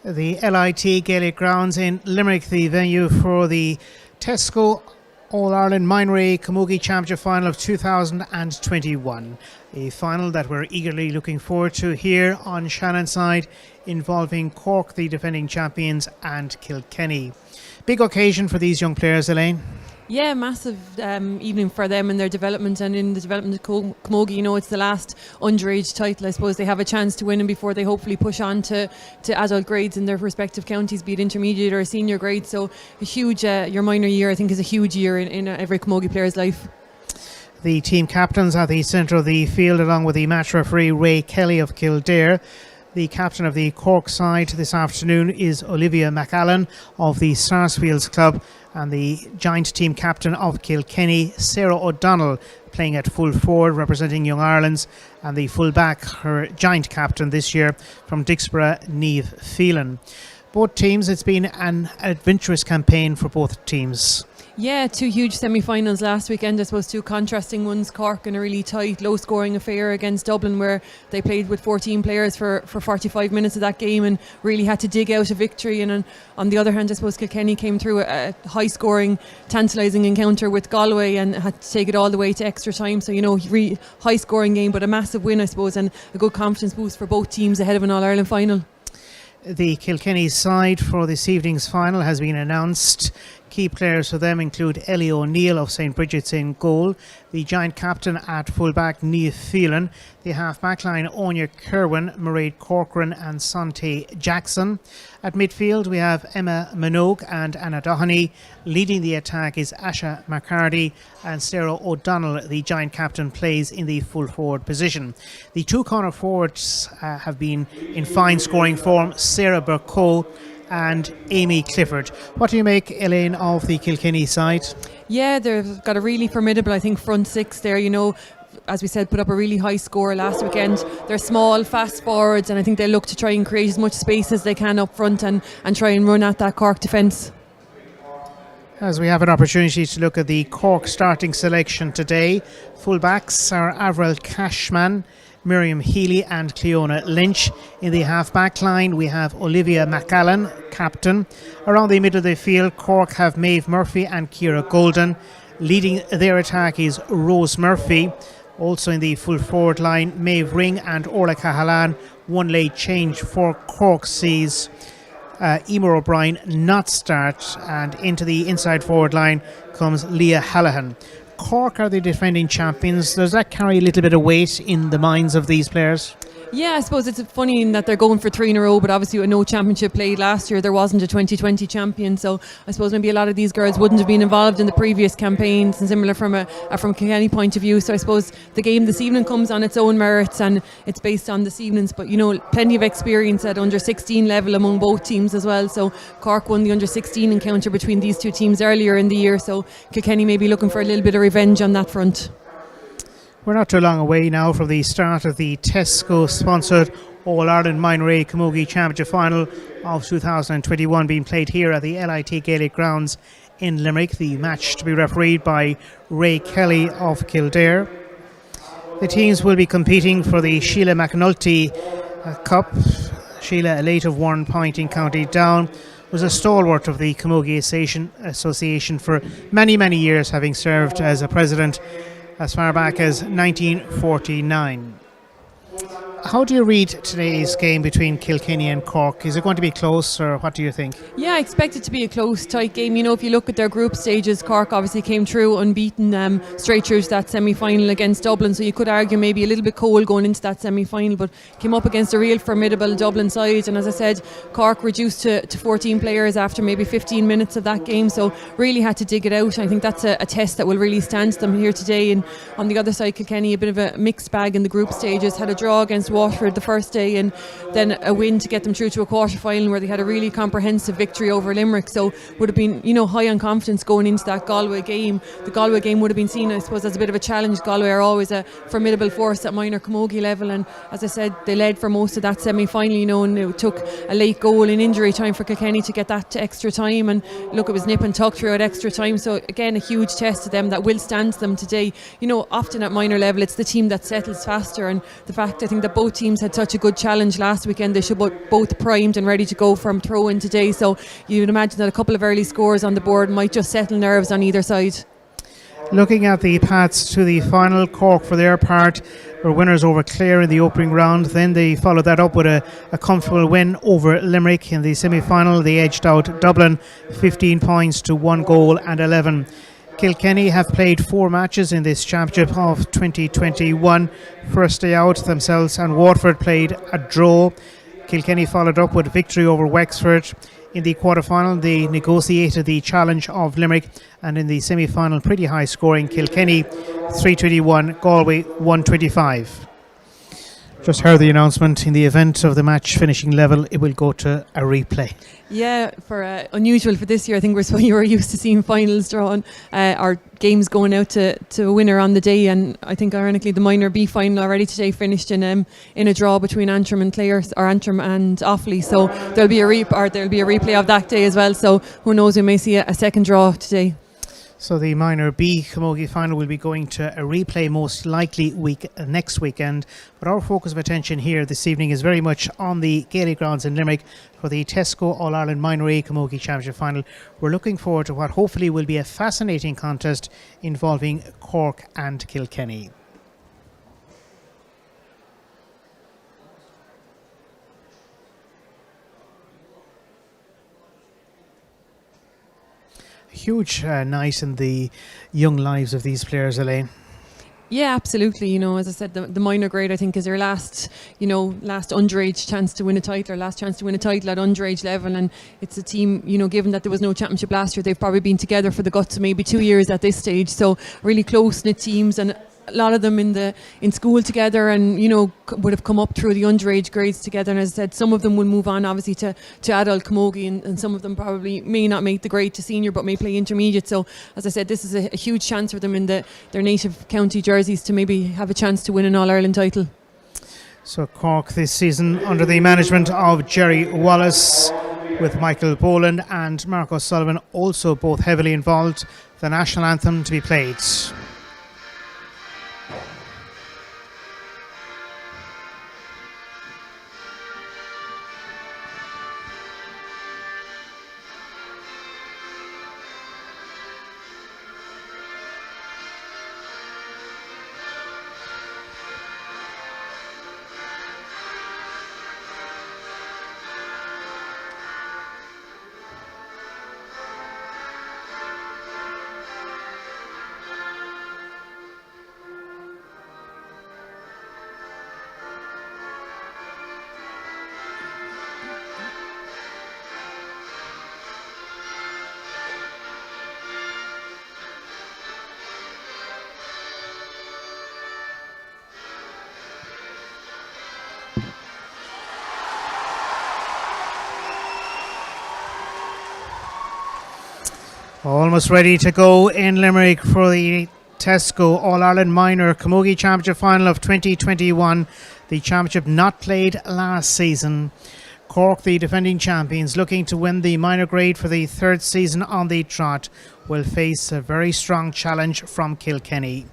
The LIT Gaelic Grounds in Limerick, the venue for the Tesco All-Ireland Mineray Camogie Championship Final of 2021. A final that we're eagerly looking forward to here on Shannon's side, involving Cork, the defending champions, and Kilkenny. Big occasion for these young players, Elaine. Yeah, massive evening for them in their development and in the development of Camogie. You know, it's the last underage title. I suppose they have a chance to win them before they hopefully push on to adult grades in their respective counties, be it intermediate or senior grade. So a huge, your minor year I think is a huge year in every Camogie player's life. The team captains at the centre of the field, along with the match referee Ray Kelly of Kildare. The captain of the Cork side this afternoon is Olivia McAllen of the Sarsfields Club, and the giant team captain of Kilkenny, Sarah O'Donnell, playing at full forward, representing Young Ireland's, and the full back, her giant captain this year from Dixborough, Niamh Phelan. Both teams, it's been an adventurous campaign for both teams. Yeah, two huge semi-finals last weekend. I suppose two contrasting ones. Cork in a really tight, low-scoring affair against Dublin, where they played with 14 players for 45 minutes of that game and really had to dig out a victory. And on the other hand, I suppose Kilkenny came through a high-scoring, tantalising encounter with Galway and had to take it all the way to extra time. So, you know, really high-scoring game, but a massive win, I suppose, and a good confidence boost for both teams ahead of an All-Ireland final. The Kilkenny side for this evening's final has been announced. Key players for them include Ellie O'Neill of St. Bridget's in goal, the giant captain at fullback Niamh Phelan, the half-back line Anya Kerwin, Mairead Corcoran and Sante Jackson. At midfield we have Emma Minogue and Anna Doheny. Leading the attack is Asha McCarty, and Sarah O'Donnell, the giant captain, plays in the full forward position. The two corner forwards have been in fine scoring form, Sarah Burko and Amy Clifford. What do you make, Elaine, of the Kilkenny side? Yeah, they've got a really formidable, I think, front six there. You know, as we said, put up a really high score last weekend. They're small, fast forwards, and I think they look to try and create as much space as they can up front and try and run at that Cork defence. As we have an opportunity to look at the Cork starting selection today, fullbacks are Avril Cashman, Miriam Healy and Cleona Lynch. In the half-back line we have Olivia McAllen, captain. Around the middle of the field, Cork have Maeve Murphy and Ciara Golden. Leading their attack is Rose Murphy. Also in the full forward line, Maeve Ring and Orla Cahalan. One late change for Cork sees Emer O'Brien not start, and into the inside forward line comes Leah Hallahan. Cork are the defending champions. Does that carry a little bit of weight in the minds of these players? Yeah, I suppose it's funny in that they're going for three in a row, but obviously with no championship played last year, there wasn't a 2020 champion, so I suppose maybe a lot of these girls wouldn't have been involved in the previous campaigns, and similar from Kilkenny point of view. So I suppose the game this evening comes on its own merits and it's based on this evening's, but you know, plenty of experience at under 16 level among both teams as well. So Cork won the under 16 encounter between these two teams earlier in the year, so Kilkenny may be looking for a little bit of revenge on that front. We're not too long away now from the start of the Tesco-sponsored All-Ireland Mineray Camogie Championship Final of 2021 being played here at the LIT Gaelic Grounds in Limerick. The match to be refereed by Ray Kelly of Kildare. The teams will be competing for the Sheila McAnulty Cup. Sheila, a late of 1 point in County Down, was a stalwart of the Camogie Association for many, many years, having served as a president as far back as 1949. How do you read today's game between Kilkenny and Cork? Is it going to be close, or what do you think? Yeah, I expect it to be a close, tight game. You know, if you look at their group stages, Cork obviously came through unbeaten straight through to that semi-final against Dublin, so you could argue maybe a little bit cold going into that semi-final, but came up against a real formidable Dublin side, and as I said, Cork reduced to 14 players after maybe 15 minutes of that game, so really had to dig it out. I think that's a test that will really stand to them here today. And on the other side, Kilkenny, a bit of a mixed bag in the group stages, had a draw against Waterford the first day and then a win to get them through to a quarter final where they had a really comprehensive victory over Limerick, so would have been, you know, high on confidence going into that Galway game. The Galway game would have been seen, I suppose, as a bit of a challenge. Galway are always a formidable force at minor camogie level, and as I said, they led for most of that semi-final, you know, and it took a late goal in injury time for Kilkenny to get that to extra time, and look, it was nip and tuck throughout extra time, so again a huge test to them that will stand to them today. You know, often at minor level it's the team that settles faster, and the fact I think that both both teams had such a good challenge last weekend. They should both primed and ready to go from throw-in today. So you'd imagine that a couple of early scores on the board might just settle nerves on either side. Looking at the paths to the final, Cork for their part were winners over Clare in the opening round. Then they followed that up with a comfortable win over Limerick in the semi-final. They edged out Dublin 15 points to 1 goal and 11. Kilkenny have played 4 matches in this championship of 2021. First day out, themselves and Waterford played a draw. Kilkenny followed up with a victory over Wexford. In the quarter-final, they negotiated the challenge of Limerick, and in the semi-final, pretty high scoring, Kilkenny 321, Galway 125. Just heard the announcement. In the event of the match finishing level, it will go to a replay. Yeah, for unusual for this year. I think you were used to seeing finals drawn, or games going out to a winner on the day, and I think ironically the minor B final already today finished in a draw between Antrim and Clare, or Antrim and Offaly. So there'll be a replay of that day as well. So who knows, we may see a second draw today. So the minor B camogie final will be going to a replay most likely next weekend. But our focus of attention here this evening is very much on the Gaelic Grounds in Limerick for the Tesco All-Ireland Minor A Camogie Championship final. We're looking forward to what hopefully will be a fascinating contest involving Cork and Kilkenny. Huge night in the young lives of these players, Elaine. Yeah, absolutely. As I said, the minor grade, I think, is their last underage chance to win a title, or last chance to win a title at underage level. And it's a team, given that there was no championship last year, they've probably been together for the guts of maybe 2 years at this stage. So really close-knit teams, and a lot of them in school together, and would have come up through the underage grades together. And as I said, some of them will move on obviously to adult camogie, and some of them probably may not make the grade to senior but may play intermediate. So as I said, this is a huge chance for them in their native county jerseys to maybe have a chance to win an All-Ireland title. So Cork this season under the management of Jerry Wallace, with Michael Boland and Mark O'Sullivan also both heavily involved. The national anthem to be played. Almost ready to go in Limerick for the Tesco All-Ireland Minor Camogie Championship Final of 2021. The championship not played last season. Cork, the defending champions, looking to win the minor grade for the 3rd season on the trot, will face a very strong challenge from Kilkenny.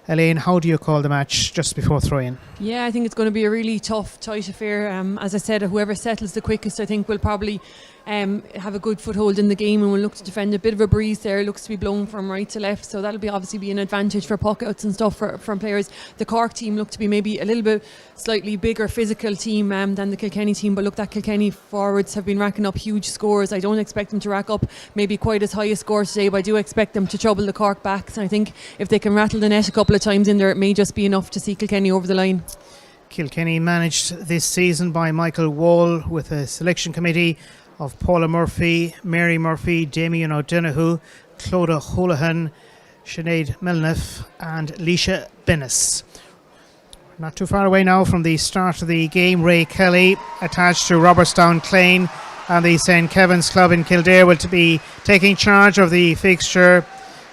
Elaine, how do you call the match just before throw-in? Yeah, I think it's going to be a really tough, tight affair. As I said, whoever settles the quickest, I think, will probably have a good foothold in the game, and will look to defend. A bit of a breeze there, looks to be blown from right to left, so that'll obviously be an advantage for puckouts and stuff from players. The Cork team look to be maybe a little bit slightly bigger physical team than the Kilkenny team, but look, that Kilkenny forwards have been racking up huge scores. I don't expect them to rack up maybe quite as high a score today, but I do expect them to trouble the Cork backs, and I think if they can rattle the net a couple of times in there, it may just be enough to see Kilkenny over the line. Kilkenny managed this season by Michael Wall, with a selection committee of Paula Murphy, Mary Murphy, Damien O'Donoghue, Clodagh Holohan, Sinead Melniff and Leisha Bennis. Not too far away now from the start of the game. Ray Kelly, attached to Robertstown Clane and the St. Kevin's Club in Kildare, will be taking charge of the fixture.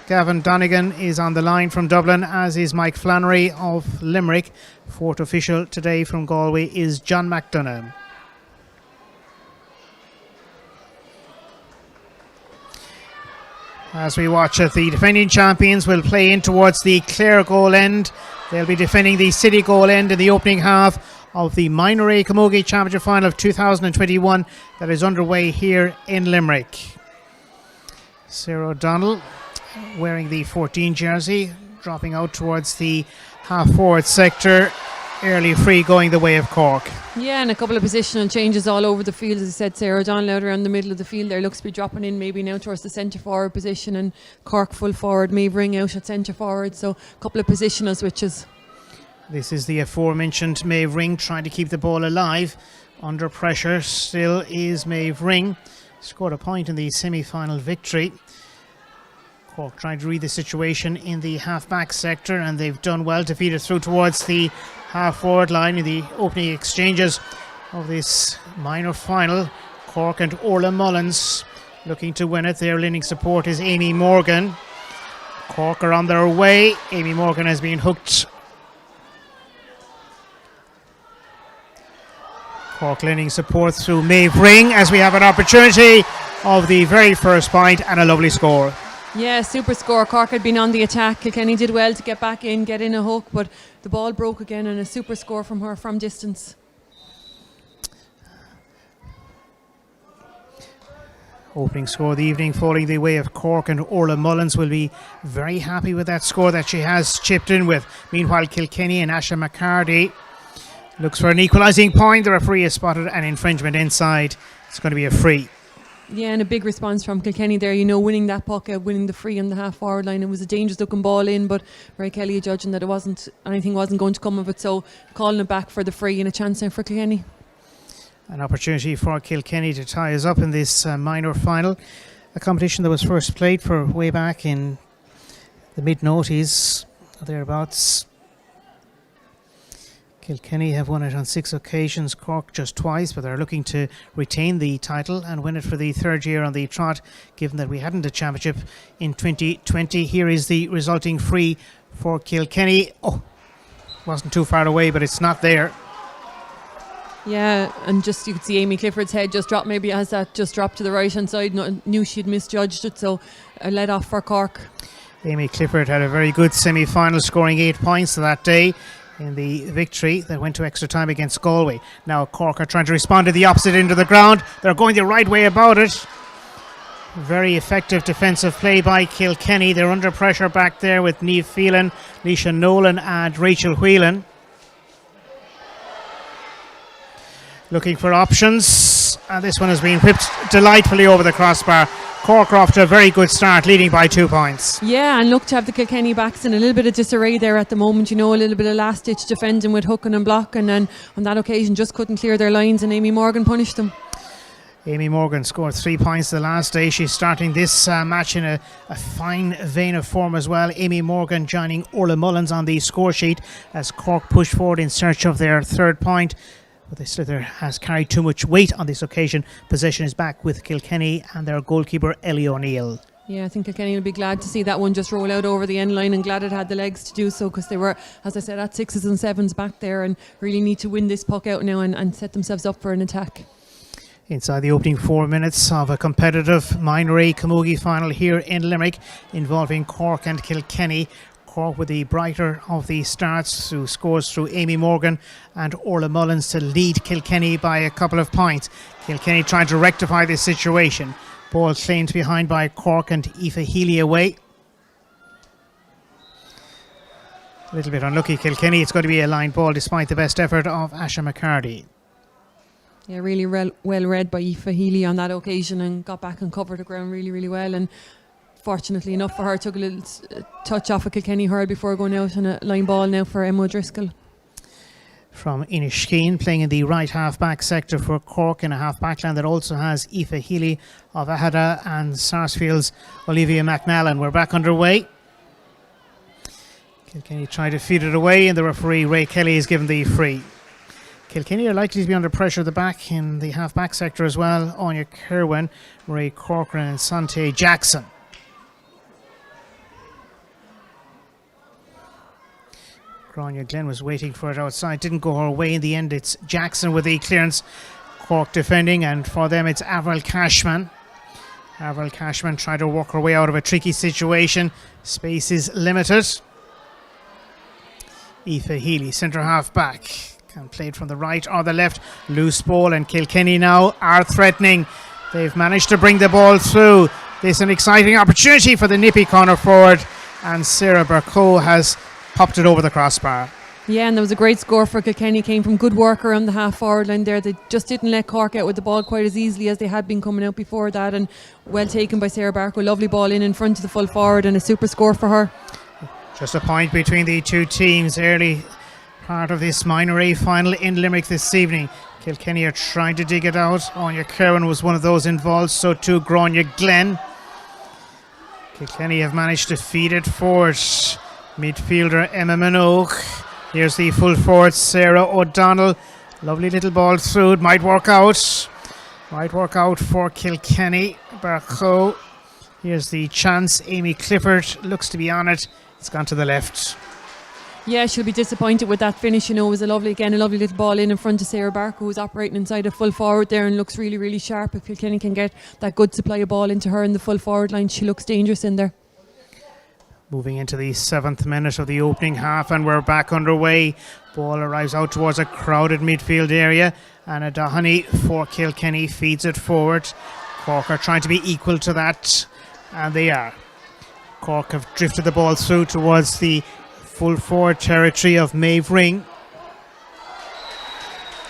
Gavin Donegan is on the line from Dublin, as is Mike Flannery of Limerick. Fourth official today from Galway is John McDonough. As we watch it, the defending champions will play in towards the Clare goal end. They'll be defending the City goal end in the opening half of the Minor A Camogie Championship Final of 2021 that is underway here in Limerick. Sarah O'Donnell wearing the 14 jersey, dropping out towards the half-forward sector. Early free going the way of Cork. Yeah, and a couple of positional changes all over the field. As I said, Sarah O'Donnell out around the middle of the field there looks to be dropping in maybe now towards the centre forward position, and Cork full forward, Maeve Ring out at centre forward. So a couple of positional switches. This is the aforementioned Maeve Ring trying to keep the ball alive. Under pressure still is Maeve Ring. Scored a point in the semi-final victory. Cork trying to read the situation in the half-back sector, and they've done well to feed it through towards the half-forward line in the opening exchanges of this minor final. Cork and Orla Mullins looking to win it. Their lending support is Amy Morgan. Cork are on their way. Amy Morgan has been hooked. Cork lending support through Maeve Ring as we have an opportunity of the very first point and a lovely score. Yeah, super score. Cork had been on the attack. Kilkenny did well to get back in, get in a hook, but the ball broke again, and a super score from her from distance. Opening score of the evening falling the way of Cork, and Orla Mullins will be very happy with that score that she has chipped in with. Meanwhile, Kilkenny and Asha McCarty looks for an equalising point. The referee has spotted an infringement inside. It's going to be a free. Yeah, and a big response from Kilkenny there, winning that puck out, winning the free on the half forward line. It was a dangerous looking ball in, but Ray Kelly judging that anything wasn't going to come of it, so calling it back for the free and a chance now for Kilkenny. An opportunity for Kilkenny to tie us up in this minor final, a competition that was first played for way back in the mid-noughties, thereabouts. Kilkenny have won it on 6 occasions, Cork just twice, but they're looking to retain the title and win it for the third year on the trot, given that we hadn't a championship in 2020. Here is the resulting free for Kilkenny. Oh, wasn't too far away, but it's not there. Yeah, and just you could see Amy Clifford's head just drop, maybe as that just dropped to the right hand side. Knew she'd misjudged it, so a let off for Cork. Amy Clifford had a very good semi-final, scoring 8 points that day in the victory that went to extra time against Galway. Now Cork are trying to respond to the opposite end of the ground. They're going the right way about it. Very effective defensive play by Kilkenny. They're under pressure back there with Niamh Phelan, Leisha Nolan and Rachel Whelan. Looking for options, and this one has been whipped delightfully over the crossbar. Cork are off to a very good start, leading by 2 points. Yeah, and look to have the Kilkenny backs in a little bit of disarray there at the moment, a little bit of last-ditch defending with hooking and blocking, and on that occasion just couldn't clear their lines, and Amy Morgan punished them. Amy Morgan scored 3 points the last day. She's starting this match in a fine vein of form as well. Amy Morgan joining Orla Mullins on the score sheet as Cork push forward in search of their third point. But the slither has carried too much weight on this occasion. Possession is back with Kilkenny and their goalkeeper Ellie O'Neill. Yeah, I think Kilkenny will be glad to see that one just roll out over the end line, and glad it had the legs to do so, because they were, as I said, at 6s and 7s back there and really need to win this puck out now and set themselves up for an attack. Inside the opening 4 minutes of a competitive Minor A Camogie final here in Limerick involving Cork and Kilkenny. Cork with the brighter of the starts, who scores through Amy Morgan and Orla Mullins to lead Kilkenny by a couple of points. Kilkenny trying to rectify this situation. Ball claimed behind by Cork and Aoife Healy away. A little bit unlucky Kilkenny. It's going to be a line ball despite the best effort of Asha McCarty. Yeah, really well read by Aoife Healy on that occasion, and got back and covered the ground really, really well. And fortunately enough for her, took a little touch off a Kilkenny hurl before going out on a line ball now for Emma O'Driscoll. From Inishkeen, playing in the right half-back sector for Cork in a half-backline that also has Aoife Healy of Ahada and Sarsfield's Olivia McNallen. We're back underway. Kilkenny tried to feed it away, and the referee Ray Kelly is given the free. Kilkenny are likely to be under pressure at the back in the half-back sector as well. Anya Kerwin, Marie Corcoran and Sante Jackson. Grania Glenn was waiting for it outside, didn't go her way in the end. It's Jackson with the clearance. Cork defending, and for them it's Avril Cashman. Avril Cashman tried to work her way out of a tricky situation. Space is limited. Aoife Healy, centre half back. And played from the right or the left. Loose ball, and Kilkenny now are threatening. They've managed to bring the ball through. This is an exciting opportunity for the nippy corner forward, and Sarah Burko has popped it over the crossbar. Yeah, and there was a great score for Kilkenny. Came from good work around the half forward line there. They just didn't let Cork out with the ball quite as easily as they had been coming out before that, and well taken by Sarah Barker. Lovely ball in front of the full forward, and a super score for her. Just a point between the two teams early part of this minor A final in Limerick this evening. Kilkenny are trying to dig it out. Anya Kerwin was one of those involved, so too Grania Glenn. Kilkenny have managed to feed it forward. Midfielder Emma Minogue. Here's the full forward Sarah O'Donnell. Lovely little ball through. It might work out. Might work out for Kilkenny. Barco. Here's the chance. Amy Clifford looks to be on it. It's gone to the left. Yeah, she'll be disappointed with that finish. You know, it was a lovely little ball in front of Sarah Barker, who's operating inside a full forward there and looks really, really sharp. If Kilkenny can get that good supply of ball into her in the full forward line, she looks dangerous in there. Moving into the 7th minute of the opening half, and we're back underway. Ball arrives out towards a crowded midfield area. Anna Doheny for Kilkenny feeds it forward. Cork are trying to be equal to that, and they are. Cork have drifted the ball through towards the full forward territory of Maeve Ring.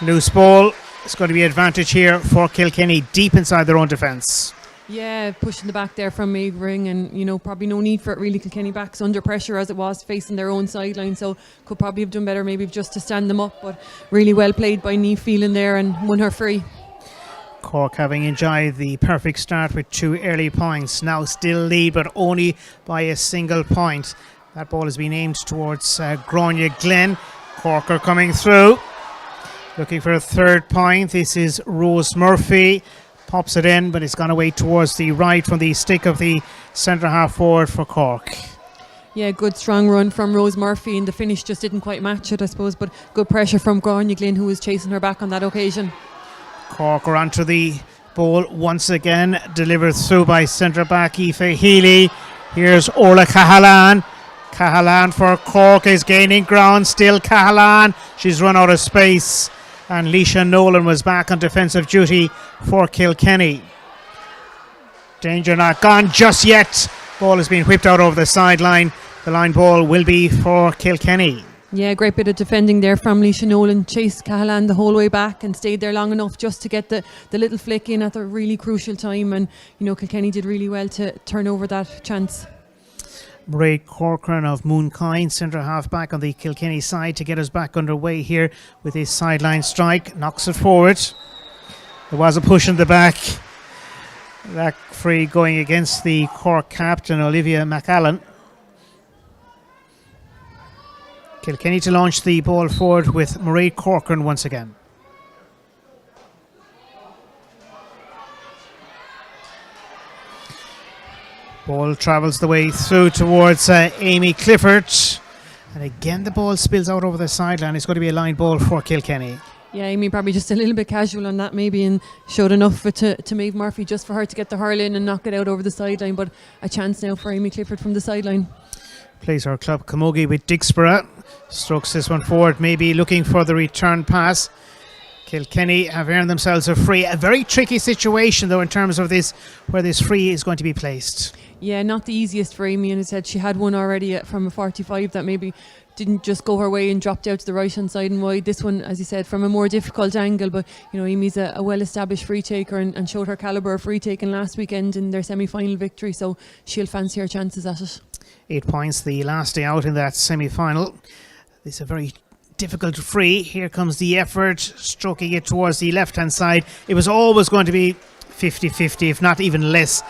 Loose ball. It's going to be advantage here for Kilkenny deep inside their own defence. Yeah, pushing the back there from Maeve Ring, and you know, probably no need for it really. Kilkenny backs under pressure as it was, facing their own sideline, so could probably have done better maybe just to stand them up, but really well played by Niamh Phelan there and won her free. Cork having enjoyed the perfect start with 2 early points, now still lead but only by a single point. That ball has been aimed towards Grania Glen. Cork are coming through, looking for a 3rd point. This is Rose Murphy. Pops it in, but it's gone away towards the right from the stick of the centre half forward for Cork. Yeah, good strong run from Rose Murphy, and the finish just didn't quite match it, I suppose, but good pressure from Grania Glen, who was chasing her back on that occasion. Cork are onto the ball once again, delivered through by centre back Aoife Healy. Here's Orla Cahalan. Cahalan for Cork is gaining ground. Still Cahalan. She's run out of space. And Leisha Nolan was back on defensive duty for Kilkenny. Danger not gone just yet. Ball has been whipped out over the sideline. The line ball will be for Kilkenny. Yeah, great bit of defending there from Leisha Nolan. Chased Cahalan the whole way back and stayed there long enough just to get the little flick in at a really crucial time. And, you know, Kilkenny did really well to turn over that chance. Ray Corcoran of Mooncoin, centre half back on the Kilkenny side to get us back underway here with his sideline strike. Knocks it forward. There was a push in the back. That free going against the Cork captain, Olivia McAllen. Kilkenny to launch the ball forward with Mairead Corcoran once again. Ball travels the way through towards Amy Clifford. And again the ball spills out over the sideline. It's going to be a line ball for Kilkenny. Yeah, Amy probably just a little bit casual on that maybe, and showed enough to Maeve Murphy just for her to get the hurl in and knock it out over the sideline. But a chance now for Amy Clifford from the sideline. Plays her club Camogie with Dixborough. Strokes this one forward, maybe looking for the return pass. Kilkenny have earned themselves a free. A very tricky situation though in terms of this, where this free is going to be placed. Yeah, not the easiest for Amy, and as I said, she had one already from a 45 that maybe didn't just go her way and dropped out to the right hand side and wide. This one, as you said, from a more difficult angle, but you know, Amy's a well established free taker and showed her calibre of free taking last weekend in their semi-final victory, so she'll fancy her chances at it. 8 points the last day out in that semi-final. This is a very difficult free. Here comes the effort, stroking it towards the left hand side. It was always going to be 50-50, if not even less,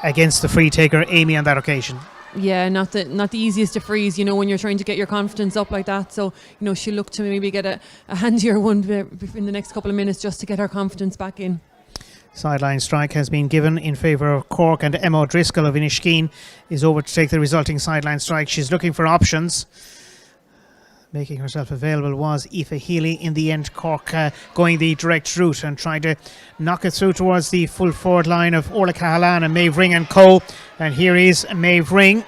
against the free taker Amy on that occasion. Yeah, not the easiest to freeze, you know, when you're trying to get your confidence up like that. So, you know, she'll look to maybe get a handier one in the next couple of minutes just to get her confidence back in. Sideline strike has been given in favour of Cork, and Emma O'Driscoll of Inishkeen is over to take the resulting sideline strike. She's looking for options. Making herself available was Aoife Healy. In the end, Cork going the direct route and trying to knock it through towards the full forward line of Orla Cahalan and Maeve Ring and co. And here is Maeve Ring.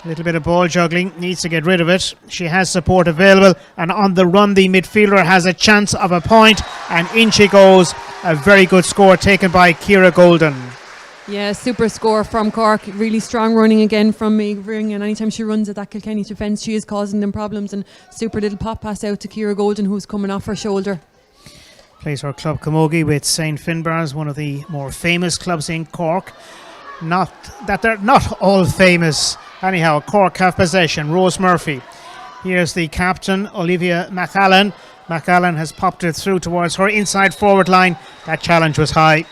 A little bit of ball juggling, needs to get rid of it. She has support available, and on the run the midfielder has a chance of a point, and in she goes. A very good score taken by Ciara Golden. Yeah, super score from Cork. Really strong running again from Meg Ring, and anytime she runs at that Kilkenny defence, she is causing them problems. And super little pop pass out to Ciara Golden, who's coming off her shoulder. Plays for Club Camogie with St Finbarrs, one of the more famous clubs in Cork. Not that they're not all famous. Anyhow, Cork have possession. Rose Murphy. Here's the captain, Olivia McAllen. McAllen has popped it through towards her inside forward line. That challenge was high.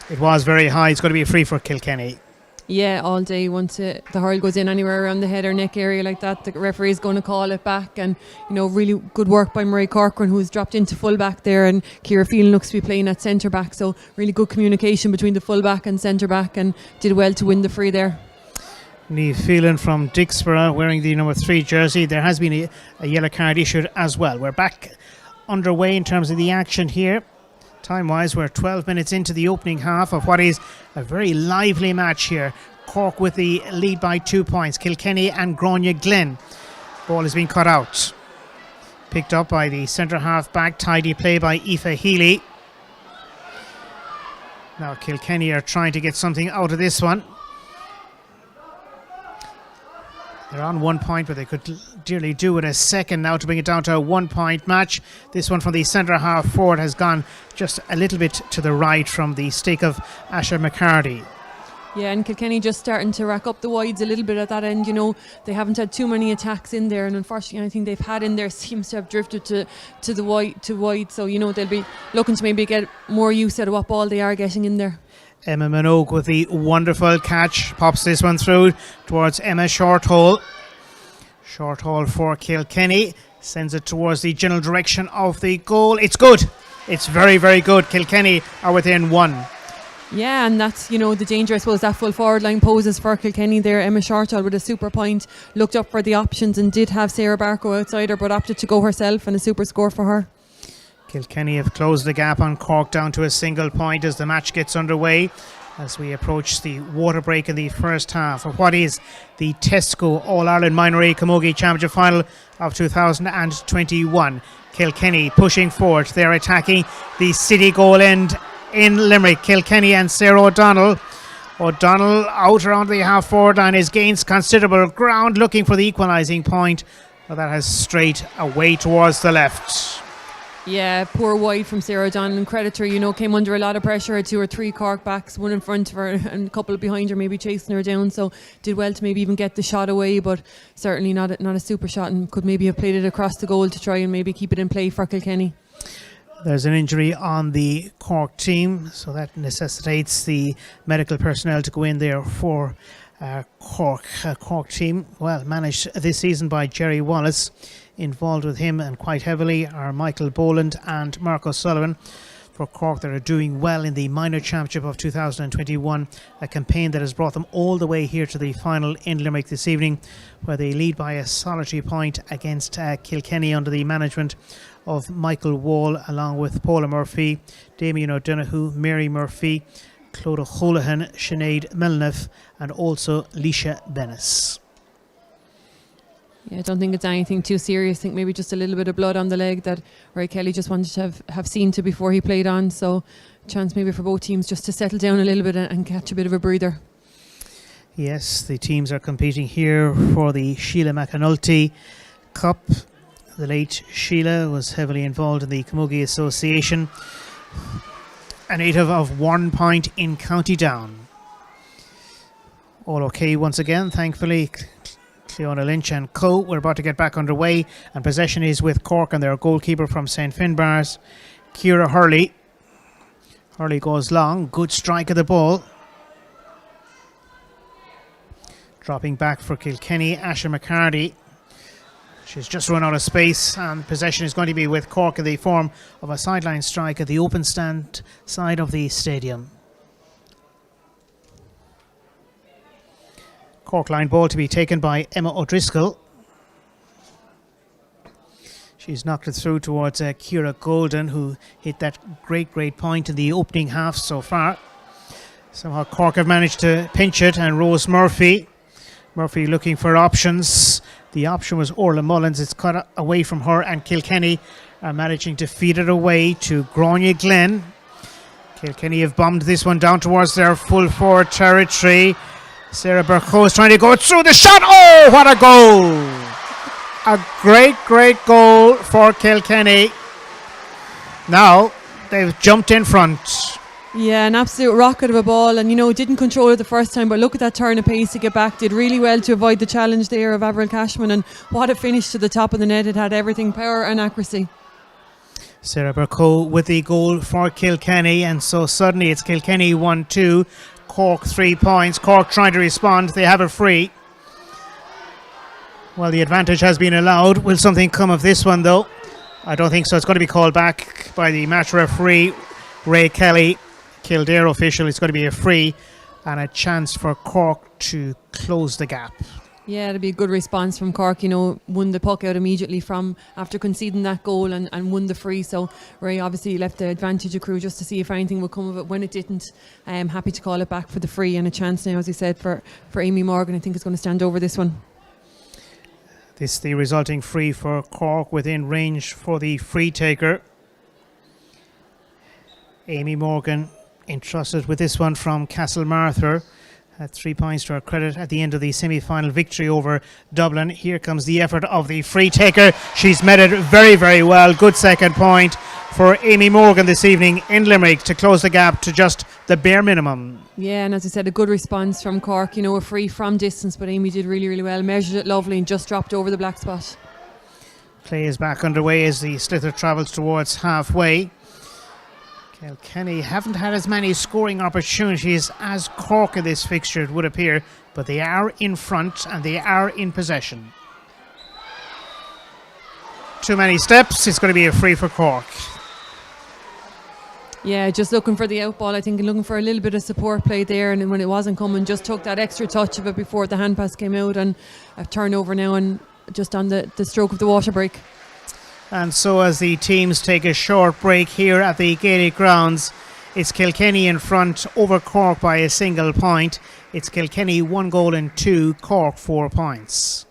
It was very high. It's going to be free for Kilkenny. Yeah, all day. Once the hurl goes in anywhere around the head or neck area like that, the referee is going to call it back. And, you know, really good work by Marie Corcoran, who's dropped into full back there, and Ciara Phelan looks to be playing at centre back. So really good communication between the full back and centre back, and did well to win the free there. Niamh Phelan from Dixborough wearing the number 3 jersey. There has been a yellow card issued as well. We're back underway in terms of the action here. Time-wise, we're 12 minutes into the opening half of what is a very lively match here. Cork with the lead by 2 points. Kilkenny and Grania Glen. Ball is being cut out. Picked up by the centre half back. Tidy play by Aoife Healy. Now Kilkenny are trying to get something out of this one. They're on 1 point, but they could dearly do with a second now to bring it down to a 1 point match. This one from the centre half forward has gone just a little bit to the right from the stick of Asher McCarty. Yeah, and Kilkenny just starting to rack up the wides a little bit at that end. You know, they haven't had too many attacks in there, and unfortunately anything they've had in there seems to have drifted to the wide. So, you know, they'll be looking to maybe get more use out of what ball they are getting in there. Emma Minogue with the wonderful catch. Pops this one through towards Emma Shorthole. Shorthole for Kilkenny. Sends it towards the general direction of the goal. It's good. It's very, very good. Kilkenny are within 1. Yeah, and that's, you know, the danger, I suppose, that full forward line poses for Kilkenny there. Emma Shorthall with a super point, looked up for the options and did have Sarah Barco outside her, but opted to go herself, and a super score for her. Kilkenny have closed the gap on Cork down to a single point as the match gets underway, as we approach the water break in the first half of what is the Tesco All-Ireland Minor A Camogie Championship Final of 2021. Kilkenny pushing forward. They're attacking the city goal end in Limerick. Kilkenny and Sarah O'Donnell. O'Donnell out around the half-forward line is gains considerable ground looking for the equalising point, but that has straight away towards the left. Yeah, poor wide from Sarah O'Donnell, and credit to her, you know, came under a lot of pressure, had 2 or 3 Cork backs, one in front of her and a couple behind her maybe chasing her down, so did well to maybe even get the shot away, but certainly not a super shot, and could maybe have played it across the goal to try and maybe keep it in play for Kilkenny. There's an injury on the Cork team, so that necessitates the medical personnel to go in there for Cork team. Well, managed this season by Jerry Wallace. Involved with him and quite heavily are Michael Boland and Mark O'Sullivan. For Cork, that are doing well in the Minor Championship of 2021, a campaign that has brought them all the way here to the final in Limerick this evening, where they lead by a solitary point against Kilkenny under the management of Michael Wall, along with Paula Murphy, Damien O'Donoghue, Mary Murphy, Clodagh Holohan, Sinead Milneff, and also Leisha Bennis. Yeah, I don't think it's anything too serious. I think maybe just a little bit of blood on the leg that Ray Kelly just wanted to have seen to before he played on. So chance maybe for both teams just to settle down a little bit and catch a bit of a breather. Yes, the teams are competing here for the Sheila McAnulty Cup. The late Sheila was heavily involved in the Camogie Association. A native of 1 point in County Down. All okay once again, thankfully. Cleona Lynch and co. We're about to get back underway, and possession is with Cork and their goalkeeper from St Finbarrs, Ciara Hurley. Hurley goes long, good strike of the ball. Dropping back for Kilkenny, Asher McCarty. She's just run out of space, and possession is going to be with Cork in the form of a sideline strike at the open stand side of the stadium. Cork line ball to be taken by Emma O'Driscoll. She's knocked it through towards Ciara Golden, who hit that great point in the opening half so far. Somehow Cork have managed to pinch it, and Rose Murphy Murphy looking for options. The option was Orla Mullins. It's cut away from her, and Kilkenny are managing to feed it away to Grania Glen. Kilkenny have bombed this one down towards their full forward territory. Sarah Burko is trying to go through the shot. Oh, what a goal! A great, great goal for Kilkenny. Now they've jumped in front. Yeah, an absolute rocket of a ball, and didn't control it the first time, but look at that turn of pace to get back. Did really well to avoid the challenge there of Avril Cashman, and what a finish to the top of the net. It had everything, power and accuracy. Sarah Burko with the goal for Kilkenny, and so suddenly it's Kilkenny 1-2, Cork 3 points. Cork trying to respond. They have a free. Well, the advantage has been allowed. Will something come of this one, though? I don't think so. It's going to be called back by the match referee, Ray Kelly, Kildare official. It's going to be a free and a chance for Cork to close the gap. Yeah, it'll be a good response from Cork. Won the puck out immediately from after conceding that goal and won the free. So Ray obviously left the advantage accrue just to see if anything would come of it. When it didn't, happy to call it back for the free, and a chance now, as he said, for Amy Morgan. I think is going to stand over this one. This the resulting free for Cork, within range for the free taker. Amy Morgan entrusted with this one from Castlemartha. At 3 points to her credit at the end of the semi-final victory over Dublin. Here comes the effort of the free taker. She's met it very, very well. Good second point for Amy Morgan this evening in Limerick to close the gap to just the bare minimum. Yeah, and as I said, a good response from Cork. A free from distance, but Amy did really, really well. Measured it lovely and just dropped over the black spot. Play is back underway as the sliotar travels towards halfway. Kilkenny haven't had as many scoring opportunities as Cork in this fixture, it would appear, but they are in front and they are in possession. Too many steps, it's going to be a free for Cork. Yeah, just looking for the outball, I think, and looking for a little bit of support play there, and when it wasn't coming, just took that extra touch of it before the hand pass came out, and a turnover now and just on the stroke of the water break. And so as the teams take a short break here at the Gaelic Grounds, it's Kilkenny in front over Cork by a single point. It's Kilkenny 1 goal and 2, Cork 4 points.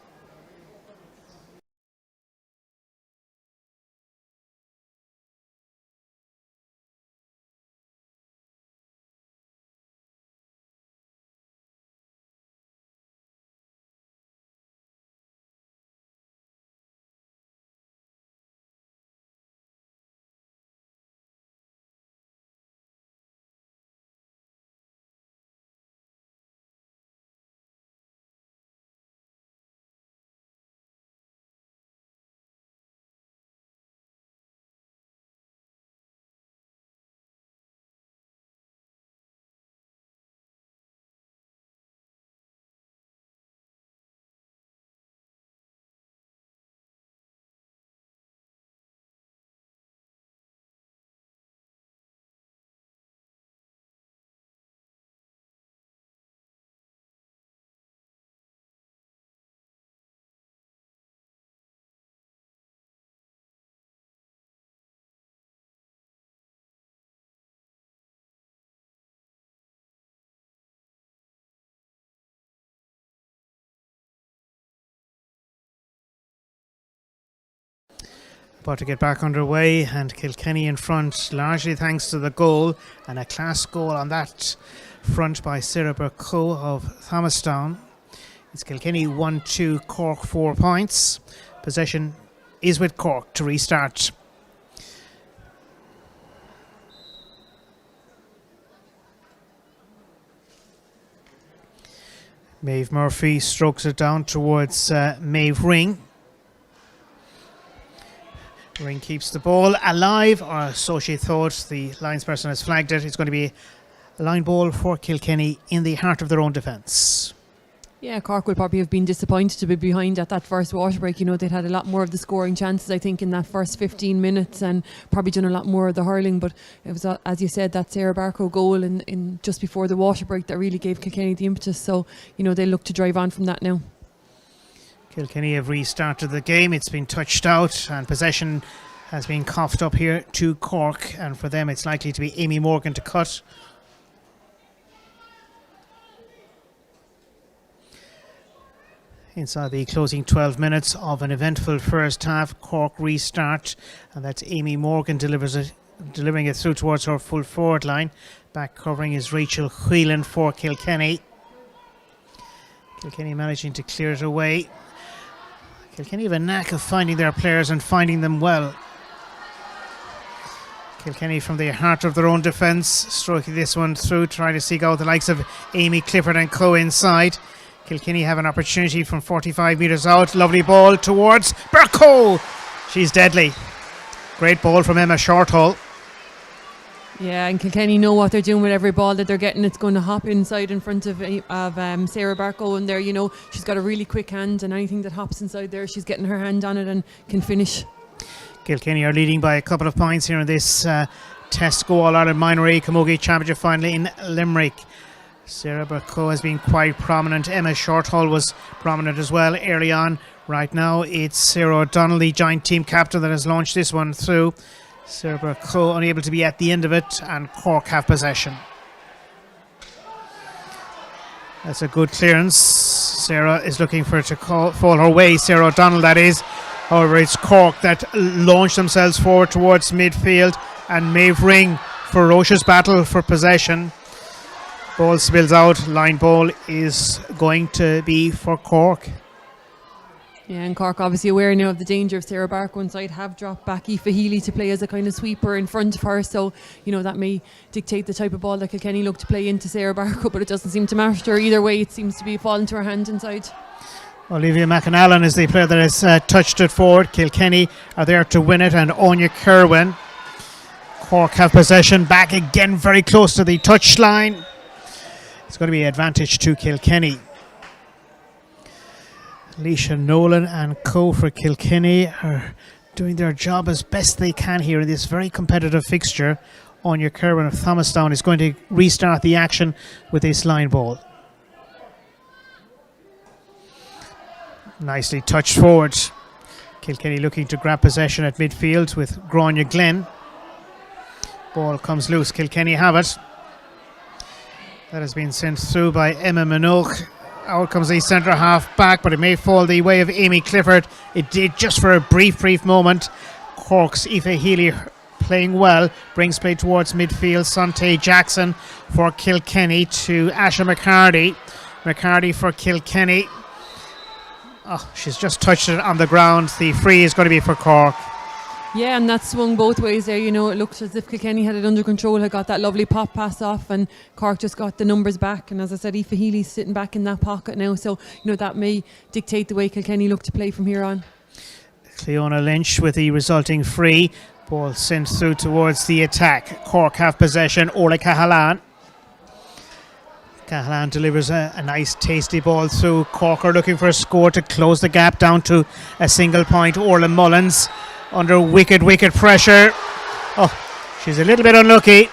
About to get back underway, and Kilkenny in front, largely thanks to the goal, and a class goal on that front by Sarah Burko of Thomastown. It's Kilkenny 1-2, Cork 4 points. Possession is with Cork to restart. Maeve Murphy strokes it down towards Maeve Ring. Ring keeps the ball alive, or so she thought. The linesperson has flagged it. It's going to be a line ball for Kilkenny in the heart of their own defence. Yeah, Cork will probably have been disappointed to be behind at that first water break. They'd had a lot more of the scoring chances, I think, in that first 15 minutes, and probably done a lot more of the hurling. But it was, as you said, that Sarah Barco goal in just before the water break that really gave Kilkenny the impetus. So, they look to drive on from that now. Kilkenny have restarted the game. It's been touched out, and possession has been coughed up here to Cork, and for them it's likely to be Amy Morgan to cut. inside the closing 12 minutes of an eventful first half. Cork restart, and that's Amy Morgan delivering it through towards her full forward line. Back covering is Rachel Whelan for Kilkenny. Kilkenny managing to clear it away. Kilkenny have a knack of finding their players and finding them well. Kilkenny from the heart of their own defence, stroking this one through, trying to seek out the likes of Amy Clifford and co inside. Kilkenny have an opportunity from 45 metres out. Lovely ball towards Burko. She's deadly. Great ball from Emma Shorthall. Yeah, and Kilkenny know what they're doing with every ball that they're getting. It's going to hop inside in front of Sarah Barco, and there, she's got a really quick hand, and anything that hops inside there, she's getting her hand on it and can finish. Kilkenny are leading by a couple of points here in this Tesco All-Ireland Minor A Camogie Championship final in Limerick. Sarah Barco has been quite prominent. Emma Shorthall was prominent as well early on. Right now it's Sarah O'Donnell, the joint team captain, that has launched this one through. Sarah Barco unable to be at the end of it, and Cork have possession. That's a good clearance. Sarah is looking for it to fall her way. Sarah O'Donnell, that is. However, it's Cork that launched themselves forward towards midfield, and Maeve Ring, ferocious battle for possession. Ball spills out. Line ball is going to be for Cork. Yeah, and Cork obviously aware now of the danger of Sarah Barco inside, have dropped back Aoife Healy to play as a kind of sweeper in front of her, so that may dictate the type of ball that Kilkenny look to play into Sarah Barco, but it doesn't seem to matter to her either way. It seems to be falling to her hand inside. Olivia McAnallen is the player that has touched it forward. Kilkenny are there to win it, and Anya Kerwin. Cork have possession, back again very close to the touchline. It's going to be advantage to Kilkenny. Leisha Nolan and co for Kilkenny are doing their job as best they can here in this very competitive fixture. Anya Kerwin of Thomastown is going to restart the action with this line ball. Nicely touched forward. Kilkenny looking to grab possession at midfield with Grania Glenn. Ball comes loose. Kilkenny have it. That has been sent through by Emma Minogue. Out comes the centre half back, but it may fall the way of Amy Clifford. It did just for a brief moment. Cork's Aoife Healy playing well, brings play towards midfield. Sante Jackson for Kilkenny to Asha McCarty. McCarty for Kilkenny. Oh, she's just touched it on the ground. The free is going to be for Cork. Yeah, and that swung both ways there. It looked as if Kilkenny had it under control, had got that lovely pop pass off, and Cork just got the numbers back. And as I said, Aoife Healy's sitting back in that pocket now, so that may dictate the way Kilkenny look to play from here on. Cleona Lynch with the resulting free. Ball sent through towards the attack. Cork have possession. Orla Cahalan. Cahalan delivers a nice tasty ball through. Cork are looking for a score to close the gap down to a single point. Orla Mullins under wicked pressure. Oh, she's a little bit unlucky.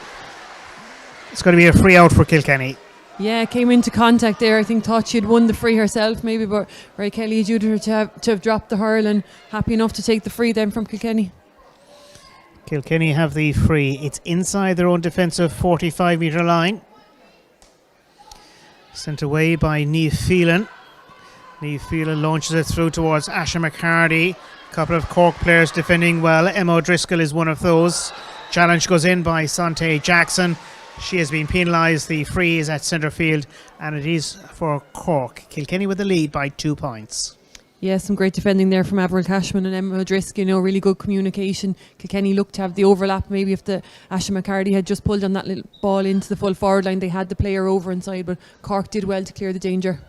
It's going to be a free out for Kilkenny. Yeah, came into contact there. I think thought she'd won the free herself maybe, but Ray Kelly adjudicated her to have dropped the hurl, and happy enough to take the free then from Kilkenny. Kilkenny have the free. It's inside their own defensive 45 metre line. Sent away by Niamh Phelan. Niamh Phelan launches it through towards Asha McCarty. A couple of Cork players defending well. Emma O'Driscoll is one of those. Challenge goes in by Sante Jackson. She has been penalised. The free is at centre field, and it is for Cork. Kilkenny with the lead by 2 points. Yeah, some great defending there from Avril Cashman and Emma O'Driscoll. Really good communication. Kilkenny looked to have the overlap. Maybe if the Asha McCarty had just pulled on that little ball into the full forward line, they had the player over inside, but Cork did well to clear the danger.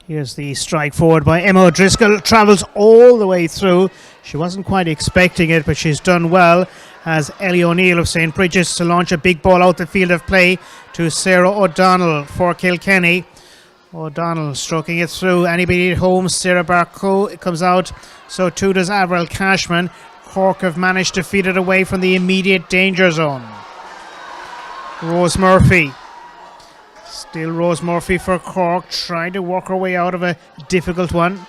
Here's the strike forward by Emma O'Driscoll. Travels all the way through. She wasn't quite expecting it, but she's done well. Has Ellie O'Neill of St. Bridget's to launch a big ball out the field of play to Sarah O'Donnell for Kilkenny. O'Donnell stroking it through. Anybody at home? Sarah Barco. It comes out. So too does Avril Cashman. Cork have managed to feed it away from the immediate danger zone. Rose Murphy. Still Rose Murphy for Cork, trying to work her way out of a difficult one.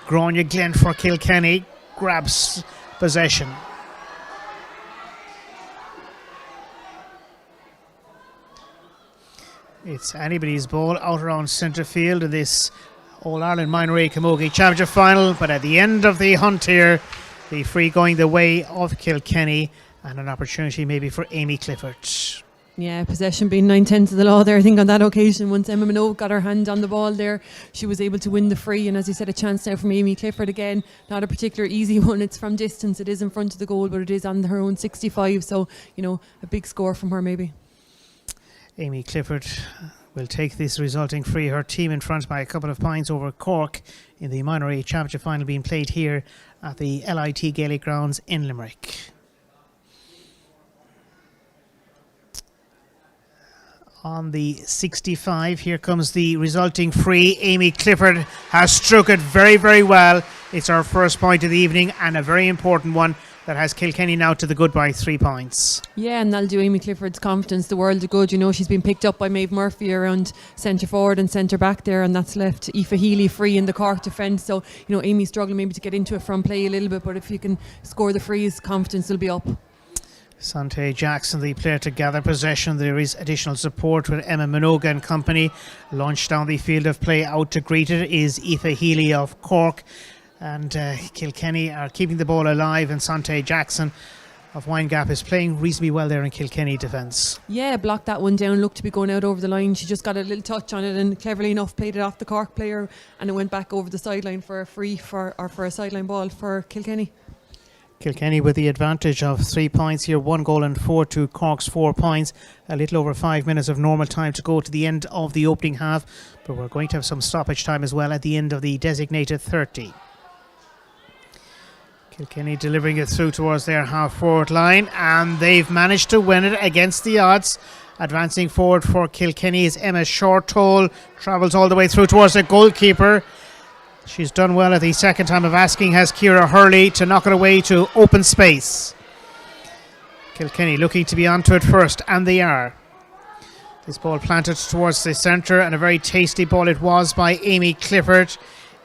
Grania Glenn for Kilkenny grabs possession. It's anybody's ball out around centre field in this All-Ireland Minor A Camogie Championship final, but at the end of the hunt here, the free going the way of Kilkenny, and an opportunity maybe for Amy Clifford. Yeah, possession being 9/10 of the law there. I think on that occasion, once Emma Minogue got her hand on the ball there, she was able to win the free. And as you said, a chance now from Amy Clifford again. Not a particular easy one. It's from distance. It is in front of the goal, but it is on her own 65. So, a big score from her maybe. Amy Clifford will take this resulting free. Her team in front by a couple of points over Cork in the Minor A Championship final being played here at the LIT Gaelic Grounds in Limerick. On the 65, here comes the resulting free. Amy Clifford has struck it very, very well. It's her first point of the evening, and a very important one that has Kilkenny now to the good by 3 points. Yeah, and that'll do Amy Clifford's confidence the world of good. She's been picked up by Maeve Murphy around centre forward and centre back there, and that's left Aoife Healy free in the Cork defence. So, Amy's struggling maybe to get into it from play a little bit, but if you can score the frees, confidence will be up. Sante Jackson, the player to gather possession. There is additional support with Emma Minogue and company. Launched down the field of play, out to greet it is Aoife Healy of Cork. And Kilkenny are keeping the ball alive, and Sante Jackson of Windgap is playing reasonably well there in Kilkenny defence. Yeah, blocked that one down, looked to be going out over the line. She just got a little touch on it and cleverly enough played it off the Cork player, and it went back over the sideline for a free for a sideline ball for Kilkenny. Kilkenny with the advantage of 3 points here, 1 goal and 4 to Cork's 4 points. A little over 5 minutes of normal time to go to the end of the opening half, but we're going to have some stoppage time as well at the end of the designated 30. Kilkenny delivering it through towards their half-forward line, and they've managed to win it against the odds. Advancing forward for Kilkenny is Emma Shortall, travels all the way through towards the goalkeeper. She's done well at the second time of asking, has Ciara Hurley to knock it away to open space. Kilkenny looking to be onto it first, and they are. This ball planted towards the centre, and a very tasty ball it was by Amy Clifford.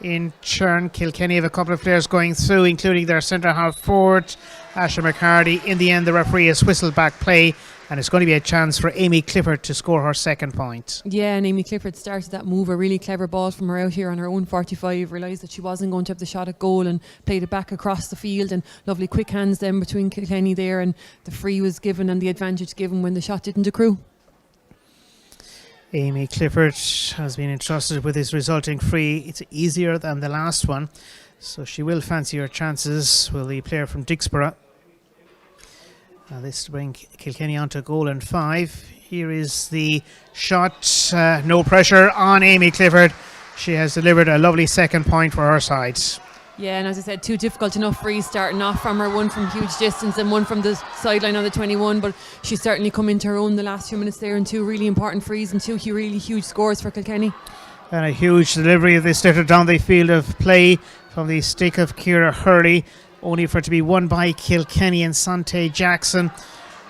In turn, Kilkenny have a couple of players going through, including their centre half forward, Asher McCarty. In the end, the referee has whistled back play, and it's going to be a chance for Amy Clifford to score her second point. Yeah, and Amy Clifford started that move, a really clever ball from her out here on her own 45, realised that she wasn't going to have the shot at goal and played it back across the field, and lovely quick hands then between Kilkenny there, and the free was given and the advantage given when the shot didn't accrue. Amy Clifford has been entrusted with this resulting free. It's easier than the last one, so she will fancy her chances with the player from Dixborough. This to bring Kilkenny on to goal and 5. Here is the shot. No pressure on Amy Clifford. She has delivered a lovely second point for her side. Yeah, and as I said, 2 difficult enough frees starting off from her, one from huge distance and one from the sideline on the 21, but she's certainly come into her own the last few minutes there, and 2 really important frees and 2 really huge scores for Kilkenny. And a huge delivery of this litter down the field of play from the stick of Ciara Hurley, only for it to be won by Kilkenny, and Sante Jackson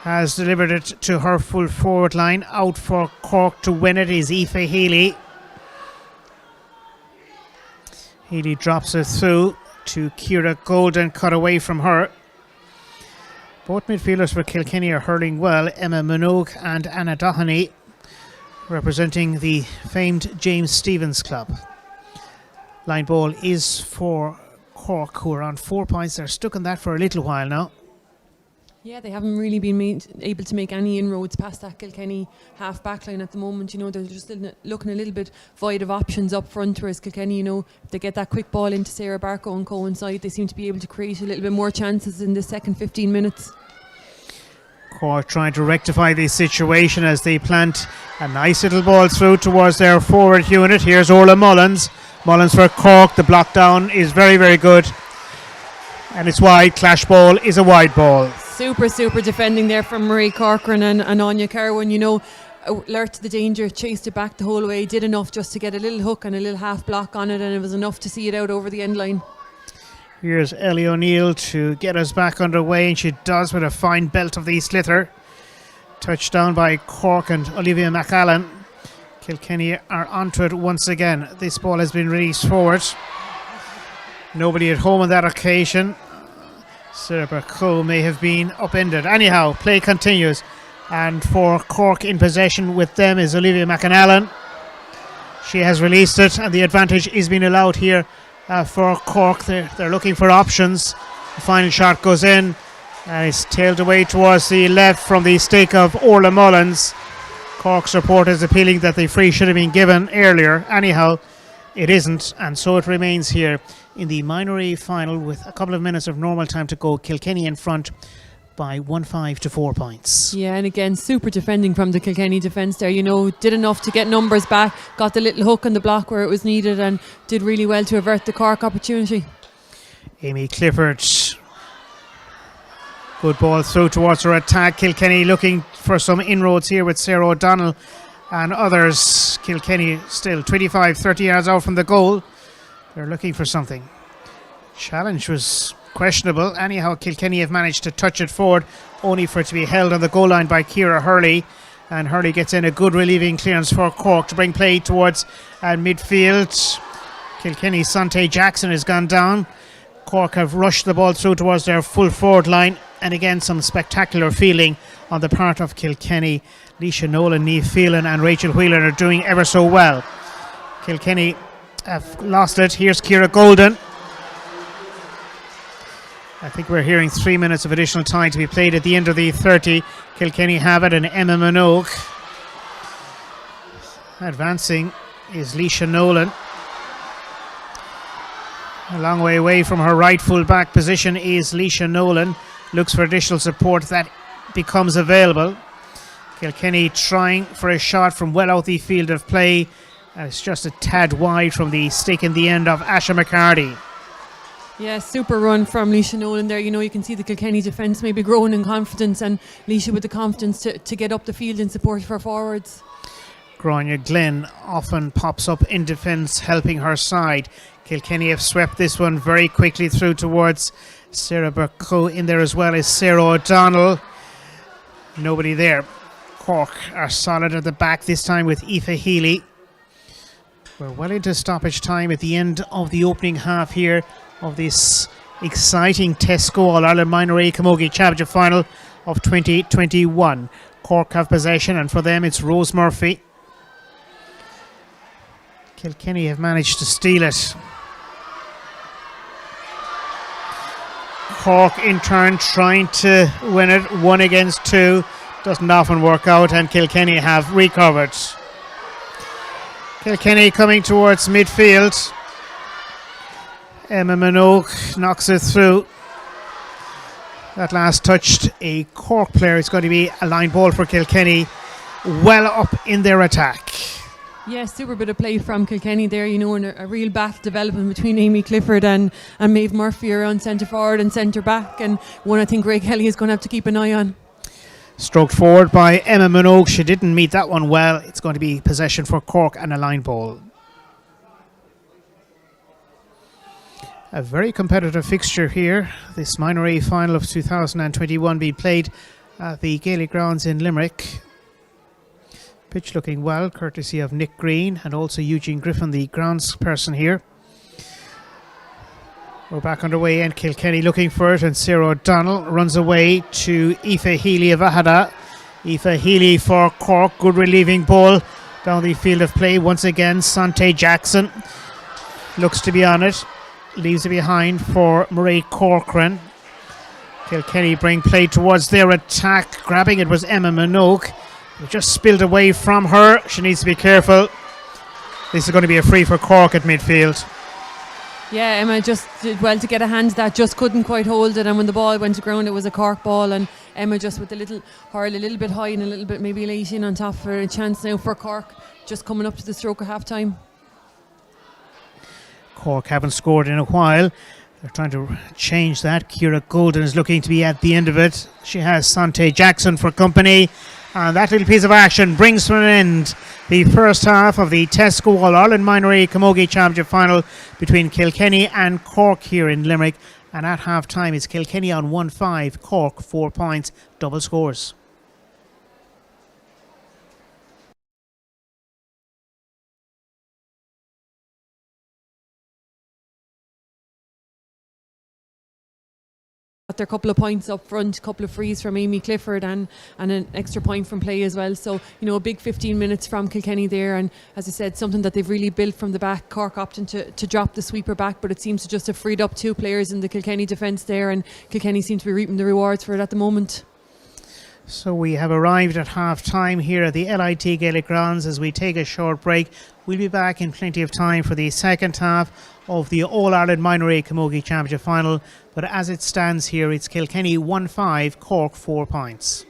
has delivered it to her full forward line. Out for Cork to win it is Aoife Healy. Healy drops it through to Ciara Golden, cut away from her. Both midfielders for Kilkenny are hurling well. Emma Minogue and Anna Doheny, representing the famed James Stephens club. Line ball is for Cork, who are on 4 points. They're stuck in that for a little while now. Yeah, they haven't really been able to make any inroads past that Kilkenny half back line at the moment. They're just looking a little bit void of options up front, whereas Kilkenny, if they get that quick ball into Sarah Barco and co inside, they seem to be able to create a little bit more chances in the second 15 minutes. Cork trying to rectify the situation as they plant a nice little ball through towards their forward unit. Here's Orla Mullins. Mullins for Cork. The block down is very, very good. And it's wide. Clash ball is a wide ball. Super defending there from Marie Corcoran and Anya Carwin. Alert to the danger, chased it back the whole way, did enough just to get a little hook and a little half block on it, and it was enough to see it out over the end line. Here's Ellie O'Neill to get us back underway, and she does with a fine belt of the slither. Touched down by Cork and Olivia McAllen. Kilkenny are onto it once again. This ball has been released forward. Nobody at home on that occasion. Sarah Barco may have been upended. Anyhow, play continues. And for Cork in possession with them is Olivia McAnallen. She has released it, and the advantage is being allowed here for Cork. They're looking for options. The final shot goes in, and it's tailed away towards the left from the stick of Orla Mullins. Cork's report is appealing that the free should have been given earlier. Anyhow, it isn't, and so it remains here in the minor A final with a couple of minutes of normal time to go. Kilkenny in front by 1-5 to 4 points. Yeah, and again, super defending from the Kilkenny defence there. You know, did enough to get numbers back, got the little hook on the block where it was needed, and did really well to avert the Cork opportunity. Amy Clifford, good ball through towards her attack. Kilkenny looking for some inroads here with Sarah O'Donnell and others. Kilkenny still 25-30 yards out from the goal. They're looking for something. Challenge was questionable. Anyhow, Kilkenny have managed to touch it forward, only for it to be held on the goal line by Ciara Hurley. And Hurley gets in a good relieving clearance for Cork to bring play towards midfield. Kilkenny's Sante Jackson has gone down. Cork have rushed the ball through towards their full forward line. And again, some spectacular fielding on the part of Kilkenny. Leisha Nolan, Niamh Phelan and Rachel Whelan are doing ever so well. Kilkenny have lost it. Here's Ciara Golden. I think we're hearing 3 minutes of additional time to be played at the end of the 30. Kilkenny have it, and Emma Minogue. Advancing is Leisha Nolan. A long way away from her right full back position is Leisha Nolan. Looks for additional support that becomes available. Kilkenny trying for a shot from well out the field of play. And it's just a tad wide from the stick in the end of Asha McCarty. Yeah, super run from Leisha Nolan there. You know, you can see the Kilkenny defence maybe growing in confidence, and Leisha with the confidence to get up the field in support of her forwards. Grania Glenn often pops up in defence, helping her side. Kilkenny have swept this one very quickly through towards Sarah Burko. In there as well as Sarah O'Donnell. Nobody there. Cork are solid at the back this time with Aoife Healy. We're well into stoppage time at the end of the opening half here of this exciting Tesco All-Ireland Minor A Camogie Championship final of 2021. Cork have possession, and for them it's Rose Murphy. Kilkenny have managed to steal it. Cork in turn trying to win it 1 against 2. Doesn't often work out, and Kilkenny have recovered. Kilkenny coming towards midfield. Emma Minogue knocks it through. That last touched a Cork player. It's going to be a line ball for Kilkenny, well up in their attack. Yeah, super bit of play from Kilkenny there, you know, and a real battle developing between Amy Clifford and Maeve Murphy around centre forward and centre back, and one I think Ray Kelly is going to have to keep an eye on. Stroked forward by Emma Minogue. She didn't meet that one well. It's going to be possession for Cork and a line ball. A very competitive fixture here. This minor A final of 2021 being played at the Gaelic Grounds in Limerick. Pitch looking well, courtesy of Nick Green and also Eugene Griffin, the grounds person here. We're back underway, and Kilkenny looking for it, and Sarah O'Donnell runs away to Aoife Healy of Ahada. Aoife Healy for Cork, good relieving ball down the field of play. Once again, Sante Jackson looks to be on it. Leaves it behind for Mairead Corcoran. Kilkenny bring play towards their attack. Grabbing it was Emma Minogue. It just spilled away from her. She needs to be careful. This is going to be a free for Cork at midfield. Yeah, Emma just did well to get a hand that, just couldn't quite hold it, and when the ball went to ground it was a Cork ball, and Emma just with a little hurl, a little bit high and a little bit maybe late in on top for a chance now for Cork, just coming up to the stroke of half time. Cork haven't scored in a while. They're trying to change that. Ciara Golden is looking to be at the end of it. She has Sante Jackson for company. And that little piece of action brings to an end the first half of the Tesco All-Ireland Minor A Camogie Championship final between Kilkenny and Cork here in Limerick. And at half time it's Kilkenny on 1-5, Cork 4 points, double scores. their couple of points up front, a couple of frees from Amy Clifford and an extra point from play as well. So, a big 15 minutes from Kilkenny there, and as I said, something that they've really built from the back. Cork opting to drop the sweeper back, but it seems to just have freed up 2 players in the Kilkenny defence there, and Kilkenny seem to be reaping the rewards for it at the moment. So we have arrived at half time here at the LIT Gaelic Grounds. As we take a short break, we'll be back in plenty of time for the second half of the All-Ireland Minor A Camogie Championship final. But as it stands here, it's Kilkenny 1-5, Cork 4 points.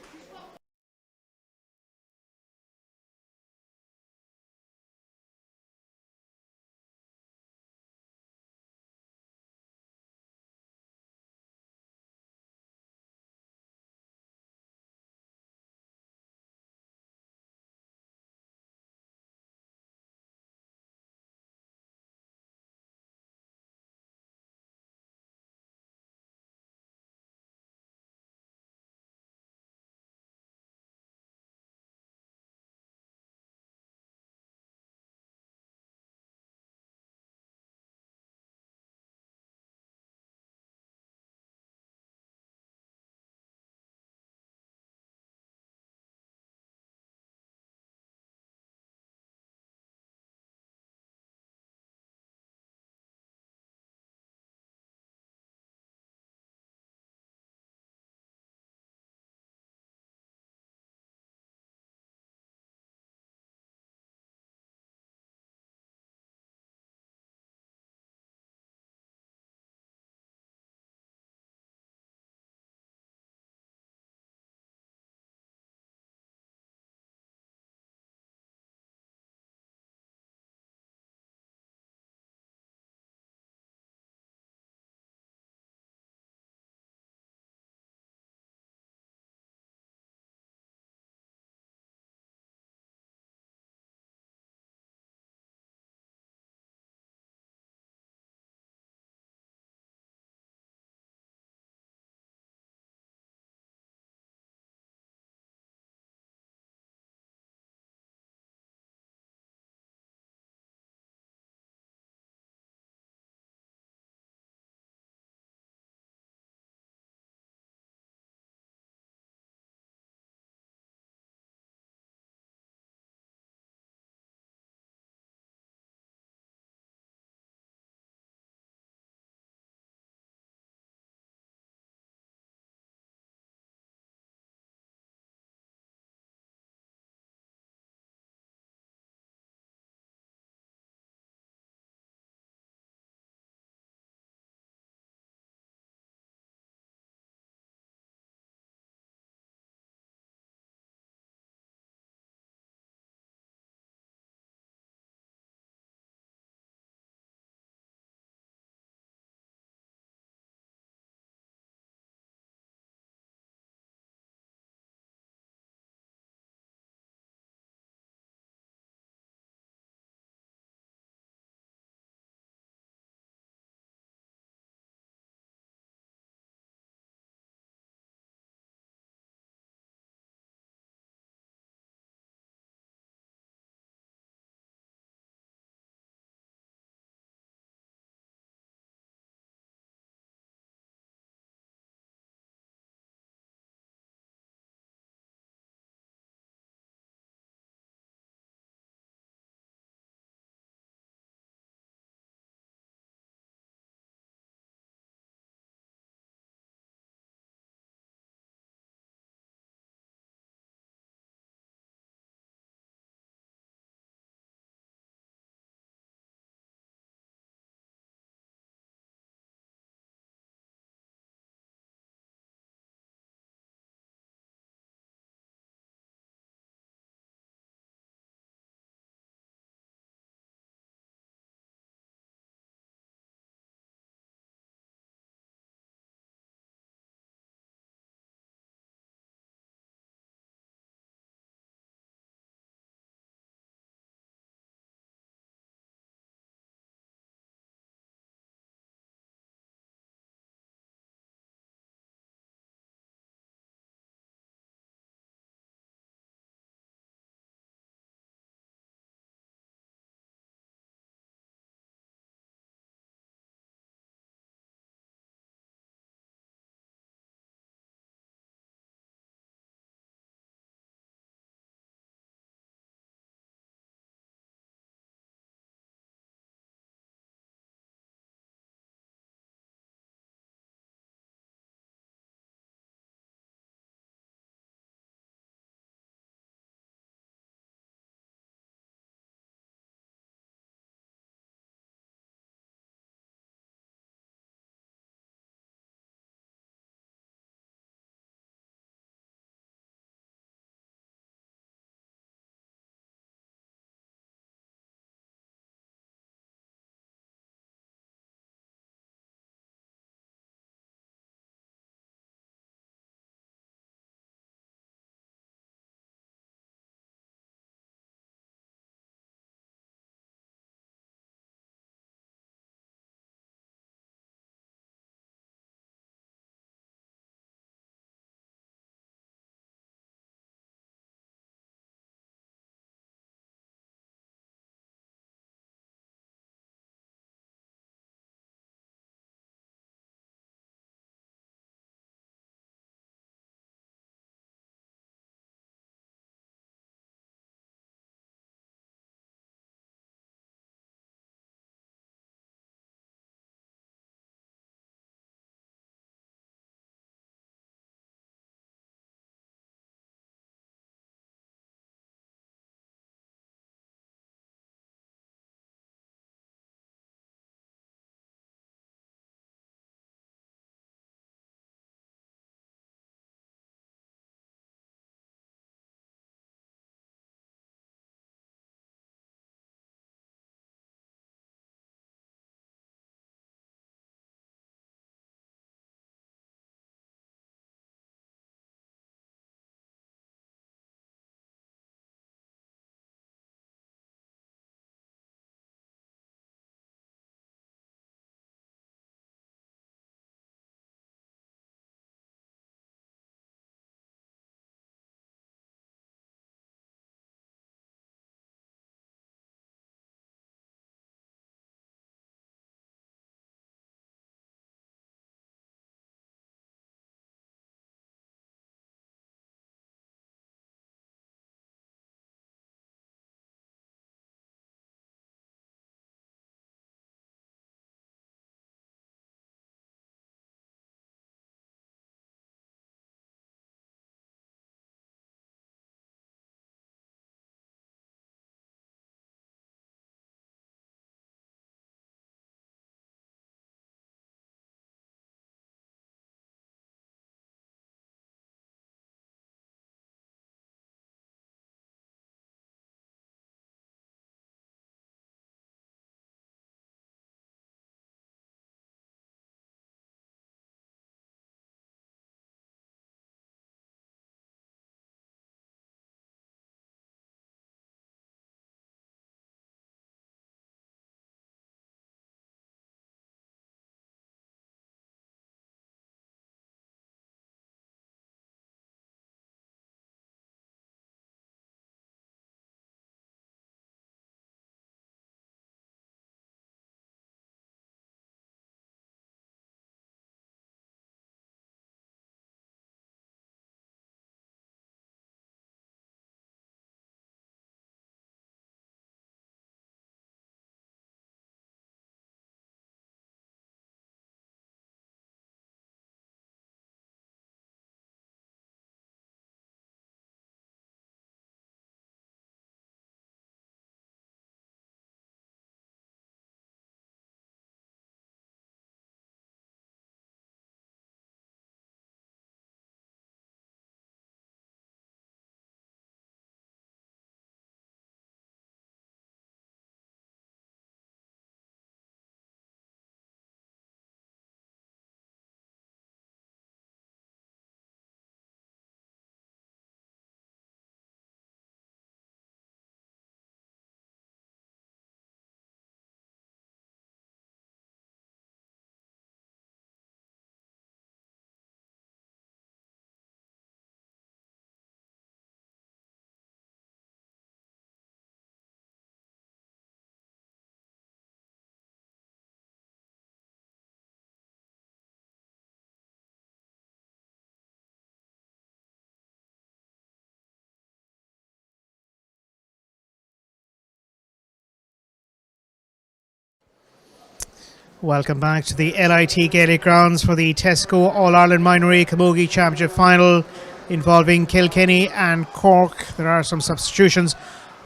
Welcome back to the LIT Gaelic Grounds for the Tesco All-Ireland Minor A Camogie Championship Final involving Kilkenny and Cork. There are some substitutions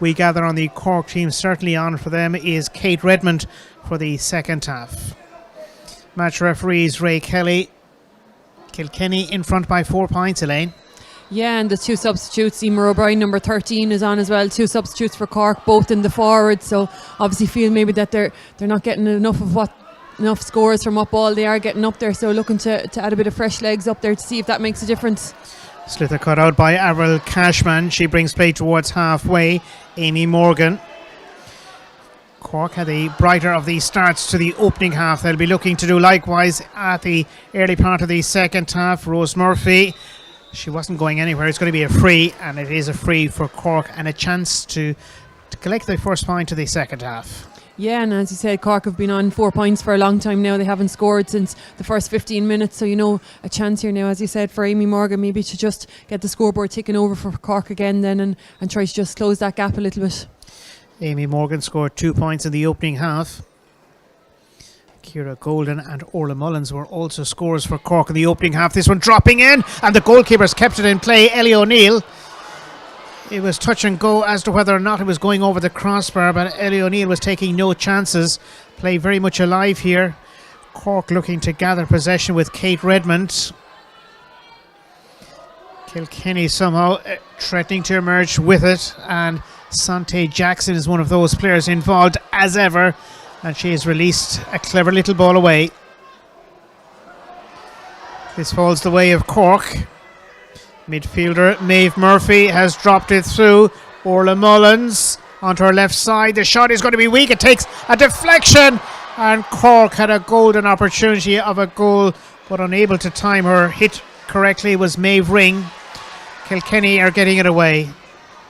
we gather on the Cork team. Certainly on for them is Kate Redmond for the second half. Match referees Ray Kelly. Kilkenny in front by 4 points, Elaine. Yeah, and the two substitutes, Emer O'Brien, number 13, is on as well. Two substitutes for Cork, both in the forward. So obviously feel maybe that they're not getting enough scores from what ball they are getting up there. So looking to add a bit of fresh legs up there to see if that makes a difference. Slither cut out by Avril Cashman. She brings play towards halfway. Amy Morgan. Cork had the brighter of these starts to the opening half. They'll be looking to do likewise at the early part of the second half. Rose Murphy, she wasn't going anywhere. It's going to be a free, and it is a free for Cork and a chance to collect the first point of the second half. Yeah, and as you said, Cork have been on 4 points for a long time now. They haven't scored since the first 15 minutes. So, a chance here now, as you said, for Amy Morgan maybe to just get the scoreboard ticking over for Cork again then and try to just close that gap a little bit. Amy Morgan scored 2 points in the opening half. Ciara Golden and Orla Mullins were also scorers for Cork in the opening half. This one dropping in, and the goalkeepers kept it in play. Ellie O'Neill. It was touch and go as to whether or not it was going over the crossbar, but Ellie O'Neill was taking no chances. Play very much alive here. Cork looking to gather possession with Kate Redmond. Kilkenny somehow threatening to emerge with it, and Sante Jackson is one of those players involved as ever, and she has released a clever little ball away. This falls the way of Cork. Midfielder Maeve Murphy has dropped it through. Orla Mullins onto her left side. The shot is going to be weak. It takes a deflection, and Cork had a golden opportunity of a goal, but unable to time her hit correctly was Maeve Ring. Kilkenny are getting it away.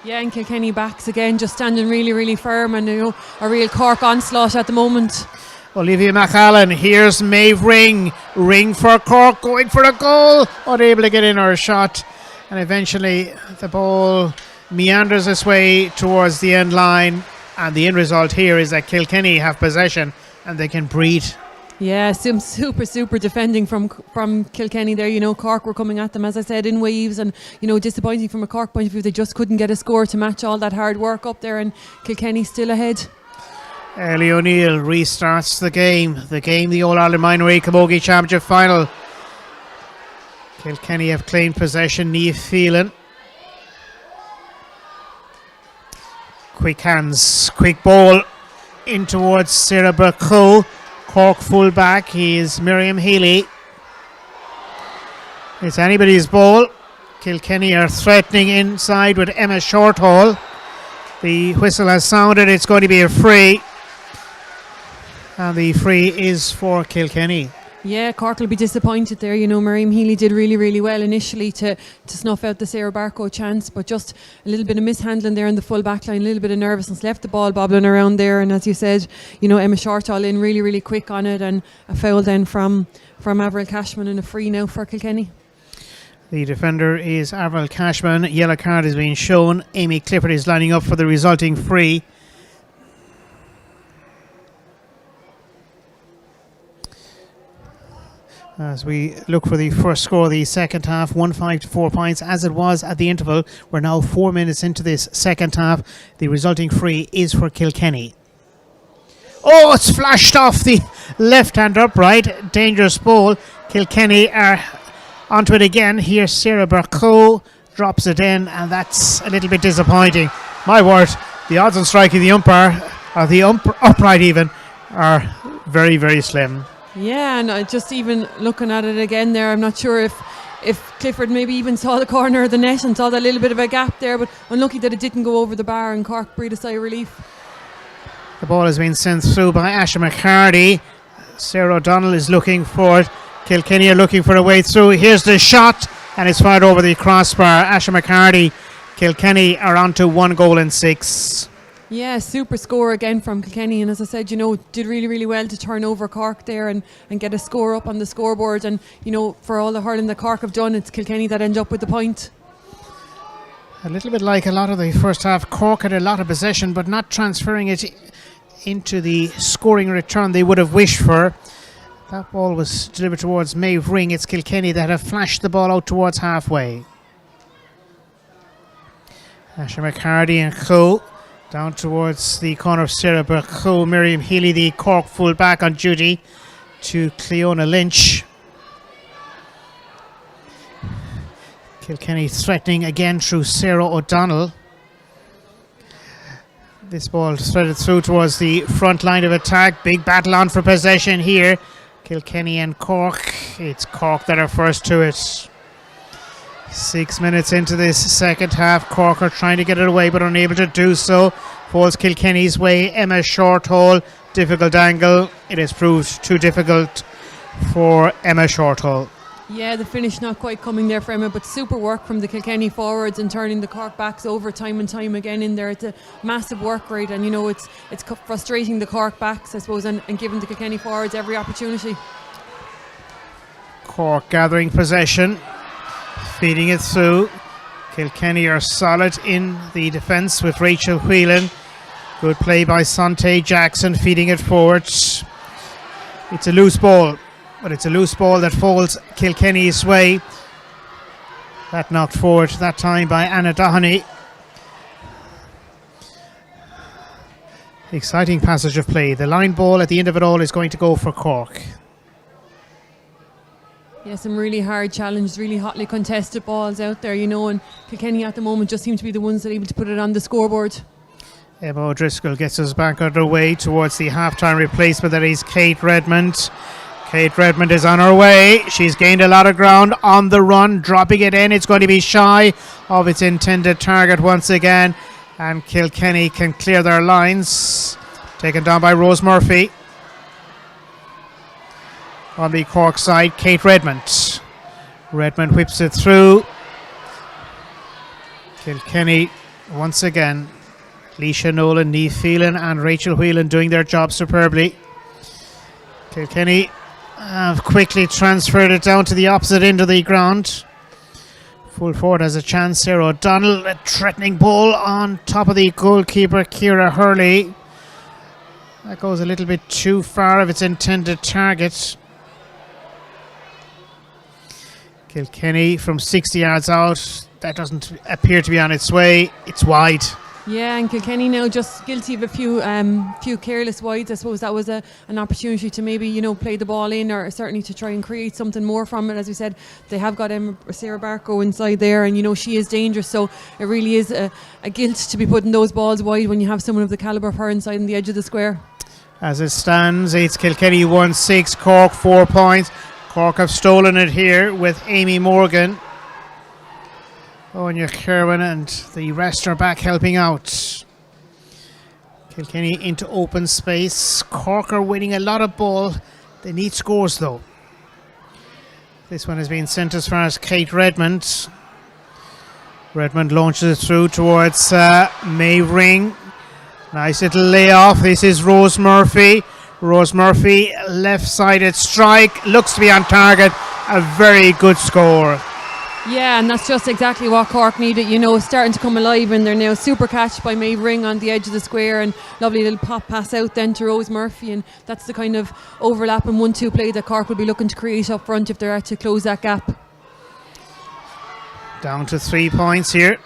Yeah, and Kilkenny backs again, just standing really, really firm, and a real Cork onslaught at the moment. Olivia McAllen, here's Maeve Ring. Ring for Cork, going for a goal. Unable to get in her shot. And eventually the ball meanders its way towards the end line. And the end result here is that Kilkenny have possession and they can breathe. Yeah, some super defending from Kilkenny there. Cork were coming at them, as I said, in waves, and disappointing from a Cork point of view. They just couldn't get a score to match all that hard work up there, and Kilkenny still ahead. Ellie O'Neill restarts the game. The All-Ireland Minor A Camogie Championship Final. Kilkenny have claimed possession. Niamh Phelan. Quick hands, quick ball in towards Sarah Burko. Cork full back, he is Miriam Healy. It's anybody's ball. Kilkenny are threatening inside with Emma Shorthall. The whistle has sounded, it's going to be a free. And the free is for Kilkenny. Yeah, Cork will be disappointed there. Miriam Healy did really, really well initially to snuff out the Sarah Barco chance, but just a little bit of mishandling there in the full back line, a little bit of nervousness, left the ball bobbling around there, and as you said, Emma Shortall in really, really quick on it, and a foul then from Avril Cashman and a free now for Kilkenny. The defender is Avril Cashman. Yellow card is being shown. Amy Clifford is lining up for the resulting free. As we look for the first score of the second half, 1-5 to 4 points, as it was at the interval. We're now 4 minutes into this second half. The resulting free is for Kilkenny. Oh, it's flashed off the left-hand upright. Dangerous ball. Kilkenny are onto it again. Here's Sarah Burko, drops it in, and that's a little bit disappointing. My word, the odds on striking the umpire, or the upright even, are very, very slim. Yeah, and just even looking at it again there, I'm not sure if Clifford maybe even saw the corner of the net and saw that little bit of a gap there, but unlucky that it didn't go over the bar, and Cork breathed a sigh of relief. The ball has been sent through by Asha McCarty. Sarah O'Donnell is looking for it. Kilkenny are looking for a way through. Here's the shot, and it's fired over the crossbar. Asha McCarty. Kilkenny are on to 1 goal and 6. Yeah, super score again from Kilkenny, and as I said, did really, really well to turn over Cork there and get a score up on the scoreboard, and for all the hurling that Cork have done, it's Kilkenny that end up with the point. A little bit like a lot of the first half, Cork had a lot of possession but not transferring it into the scoring return they would have wished for. That ball was delivered towards Maeve Ring. It's Kilkenny that have flashed the ball out towards halfway. Asher McCarty and Coe down towards the corner of Sarah Burko. Miriam Healy, the Cork full back on duty, to Cleona Lynch. Kilkenny threatening again through Sarah O'Donnell. This ball threaded through towards the front line of attack. Big battle on for possession here. Kilkenny and Cork. It's Cork that are first to it. 6 minutes into this second half. Cork are trying to get it away but unable to do so. Falls Kilkenny's way. Emma Shorthall. Difficult angle. It has proved too difficult for Emma Shorthall. Yeah, the finish not quite coming there for Emma, but super work from the Kilkenny forwards and turning the Cork backs over time and time again in there. It's a massive work rate, and you know it's frustrating the Cork backs, I suppose, and giving the Kilkenny forwards every opportunity. Cork gathering possession, feeding it through. Kilkenny are solid in the defence with Rachel Whelan. Good play by Sante Jackson, feeding it forward. It's a loose ball. But it's a loose ball that falls Kilkenny's way. That knocked forward that time by Anna Doheny. Exciting passage of play. The line ball at the end of it all is going to go for Cork. Yeah, some really hard challenges, really hotly contested balls out there, you know, and Kilkenny at the moment just seem to be the ones that are able to put it on the scoreboard. Emma O'Driscoll gets us back underway towards the half-time replacement. That is Kate Redmond. Kate Redmond is on her way. She's gained a lot of ground on the run, dropping it in. It's going to be shy of its intended target once again. And Kilkenny can clear their lines. Taken down by Rose Murphy. On the Cork side, Kate Redmond. Redmond whips it through. Kilkenny once again. Leisha Nolan, Niamh Phelan and Rachel Whelan doing their job superbly. Kilkenny have quickly transferred it down to the opposite end of the ground. Full forward has a chance. Sarah O'Donnell, a threatening ball on top of the goalkeeper, Ciara Hurley. That goes a little bit too far of its intended target. Kilkenny from 60 yards out. That doesn't appear to be on its way. It's wide. Yeah, and Kilkenny now just guilty of a few careless wides. I suppose that was an opportunity to maybe, you know, play the ball in, or certainly to try and create something more from it. As we said, they have got Sarah Barco inside there, and you know she is dangerous. So it really is a guilt to be putting those balls wide when you have someone of the calibre of her inside on the edge of the square. As it stands, it's Kilkenny 1-6, Cork 4 points. Cork have stolen it here with Amy Morgan. Onya Kerwin and the rest are back helping out. Kilkenny into open space. Cork are winning a lot of ball. They need scores though. This one has been sent as far as Kate Redmond. Redmond launches it through towards Maeve Ring. Nice little layoff. This is Rose Murphy. Rose Murphy, left-sided strike. Looks to be on target. A very good score. Yeah, and that's just exactly what Cork needed, you know, starting to come alive, and they're now super catch by Maeve Ring on the edge of the square, and lovely little pop pass out then to Rose Murphy, and that's the kind of overlap and 1-2 play that Cork will be looking to create up front if they're to close that gap. Down to 3 points here.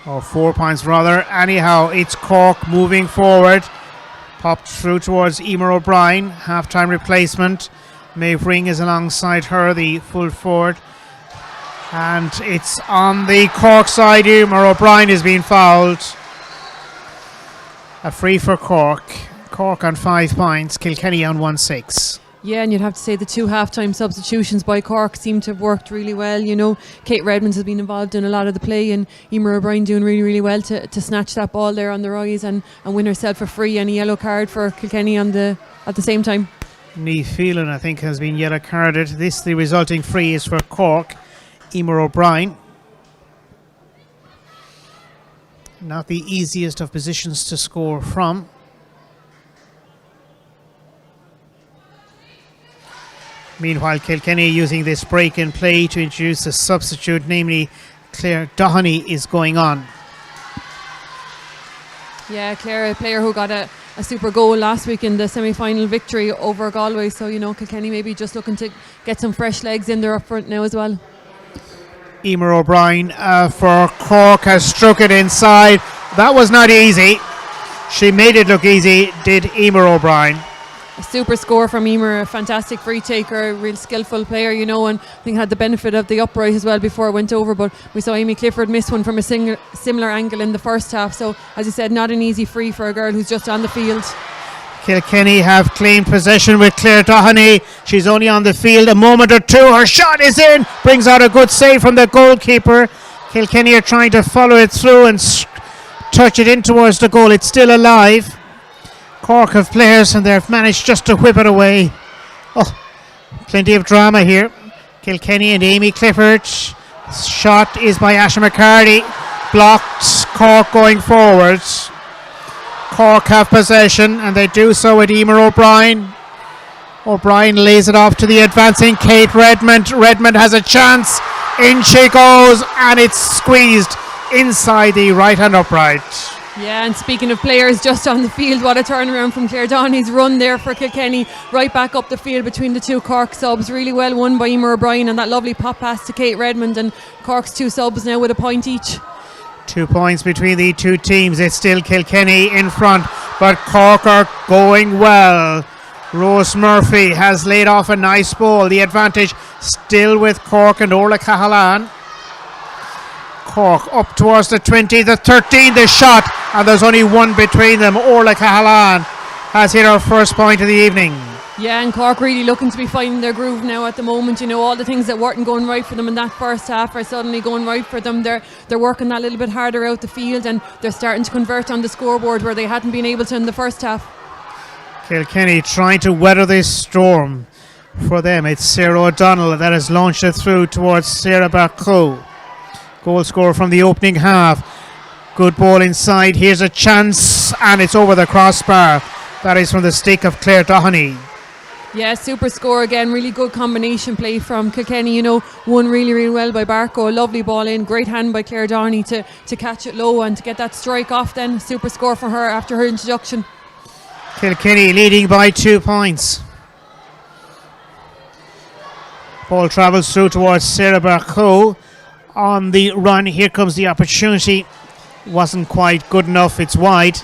Or 4 points rather. Anyhow, it's Cork moving forward. Popped through towards Emer O'Brien, half-time replacement. Maeve Ring is alongside her, the full forward. And it's on the Cork side. Emer O'Brien is being fouled. A free for Cork. Cork on 5 points, Kilkenny on 1-6. Yeah, and you'd have to say the two half-time substitutions by Cork seem to have worked really well. You know, Kate Redmond has been involved in a lot of the play, and Emer O'Brien doing really, really well to snatch that ball there on the rise and win herself a free and a yellow card for Kilkenny at the same time. Niamh Phelan, I think, has been yellow carded. The resulting free is for Cork. Emer O'Brien. Not the easiest of positions to score from. Meanwhile, Kilkenny using this break in play to introduce a substitute, namely Claire Doheny, is going on. Yeah, Claire, a player who got a super goal last week in the semi-final victory over Galway. So, Kilkenny maybe just looking to get some fresh legs in there up front now as well. Emer O'Brien for Cork has struck it inside. That was not easy. She made it look easy, did Emer O'Brien. A super score from Emer, a fantastic free taker, a real skillful player, and I think had the benefit of the upright as well before it went over. But we saw Amy Clifford miss one from a similar angle in the first half. So, as you said, not an easy free for a girl who's just on the field. Kilkenny have claimed possession with Claire Doheny. She's only on the field a moment or two. Her shot is in, brings out a good save from the goalkeeper. Kilkenny are trying to follow it through and touch it in towards the goal. It's still alive. Cork have players and they've managed just to whip it away. Oh, plenty of drama here. Kilkenny and Amy Clifford. Shot is by Asha McCarty. Blocked. Cork going forwards. Cork have possession and they do so with Emer O'Brien. O'Brien lays it off to the advancing Kate Redmond. Redmond has a chance. In she goes and it's squeezed inside the right hand upright. Yeah, and speaking of players just on the field, what a turnaround from Claire Doheney's run there for Kilkenny, right back up the field between the two Cork subs. Really well won by Emer O'Brien, and that lovely pop pass to Kate Redmond, and Cork's two subs now with a point each. 2 points between the two teams. It's still Kilkenny in front, but Cork are going well. Rose Murphy has laid off a nice ball. The advantage still with Cork and Orla Cahalan. Cork up towards the 20, the 13, the shot, and there's only one between them. Orla Cahalan has hit her first point of the evening. Yeah, and Cork really looking to be finding their groove now at the moment. All the things that weren't going right for them in that first half are suddenly going right for them. They're working that little bit harder out the field, and they're starting to convert on the scoreboard where they hadn't been able to in the first half. Kilkenny trying to weather this storm. For them, it's Sarah O'Donnell that has launched it through towards Sarah Barcow. Goal scorer from the opening half. Good ball inside. Here's a chance, and it's over the crossbar. That is from the stick of Claire Doheny. Yeah, super score again. Really good combination play from Kilkenny. Won really, really well by Barco. A lovely ball in. Great hand by Claire Doheny to catch it low and to get that strike off then. Super score for her after her introduction. Kilkenny leading by 2 points. Ball travels through towards Sarah Barco. On the run, here comes the opportunity. Wasn't quite good enough, it's wide.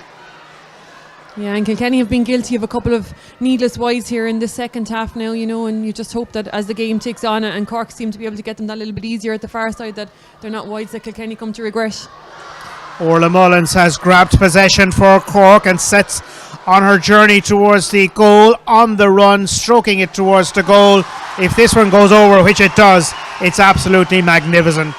Yeah, and Kilkenny have been guilty of a couple of needless wides here in the second half now, and you just hope that as the game ticks on and Cork seem to be able to get them that little bit easier at the far side, that they're not wides that Kilkenny come to regret. Orla Mullins has grabbed possession for Cork and sets on her journey towards the goal, on the run, stroking it towards the goal. If this one goes over, which it does, it's absolutely magnificent.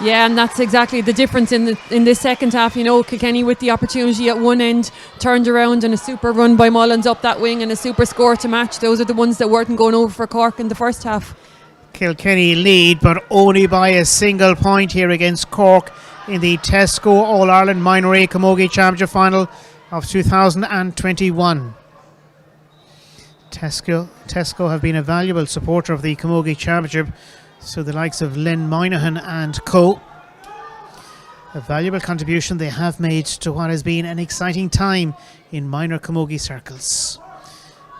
Yeah, and that's exactly the difference in this second half. Kilkenny with the opportunity at one end, turned around, and a super run by Mullins up that wing and a super score to match. Those are the ones that weren't going over for Cork in the first half. Kilkenny lead, but only by a single point here against Cork in the Tesco All-Ireland Minor A Camogie Championship Final of 2021. Tesco have been a valuable supporter of the Camogie Championship, so the likes of Lynn Moynihan and co. A valuable contribution they have made to what has been an exciting time in minor camogie circles.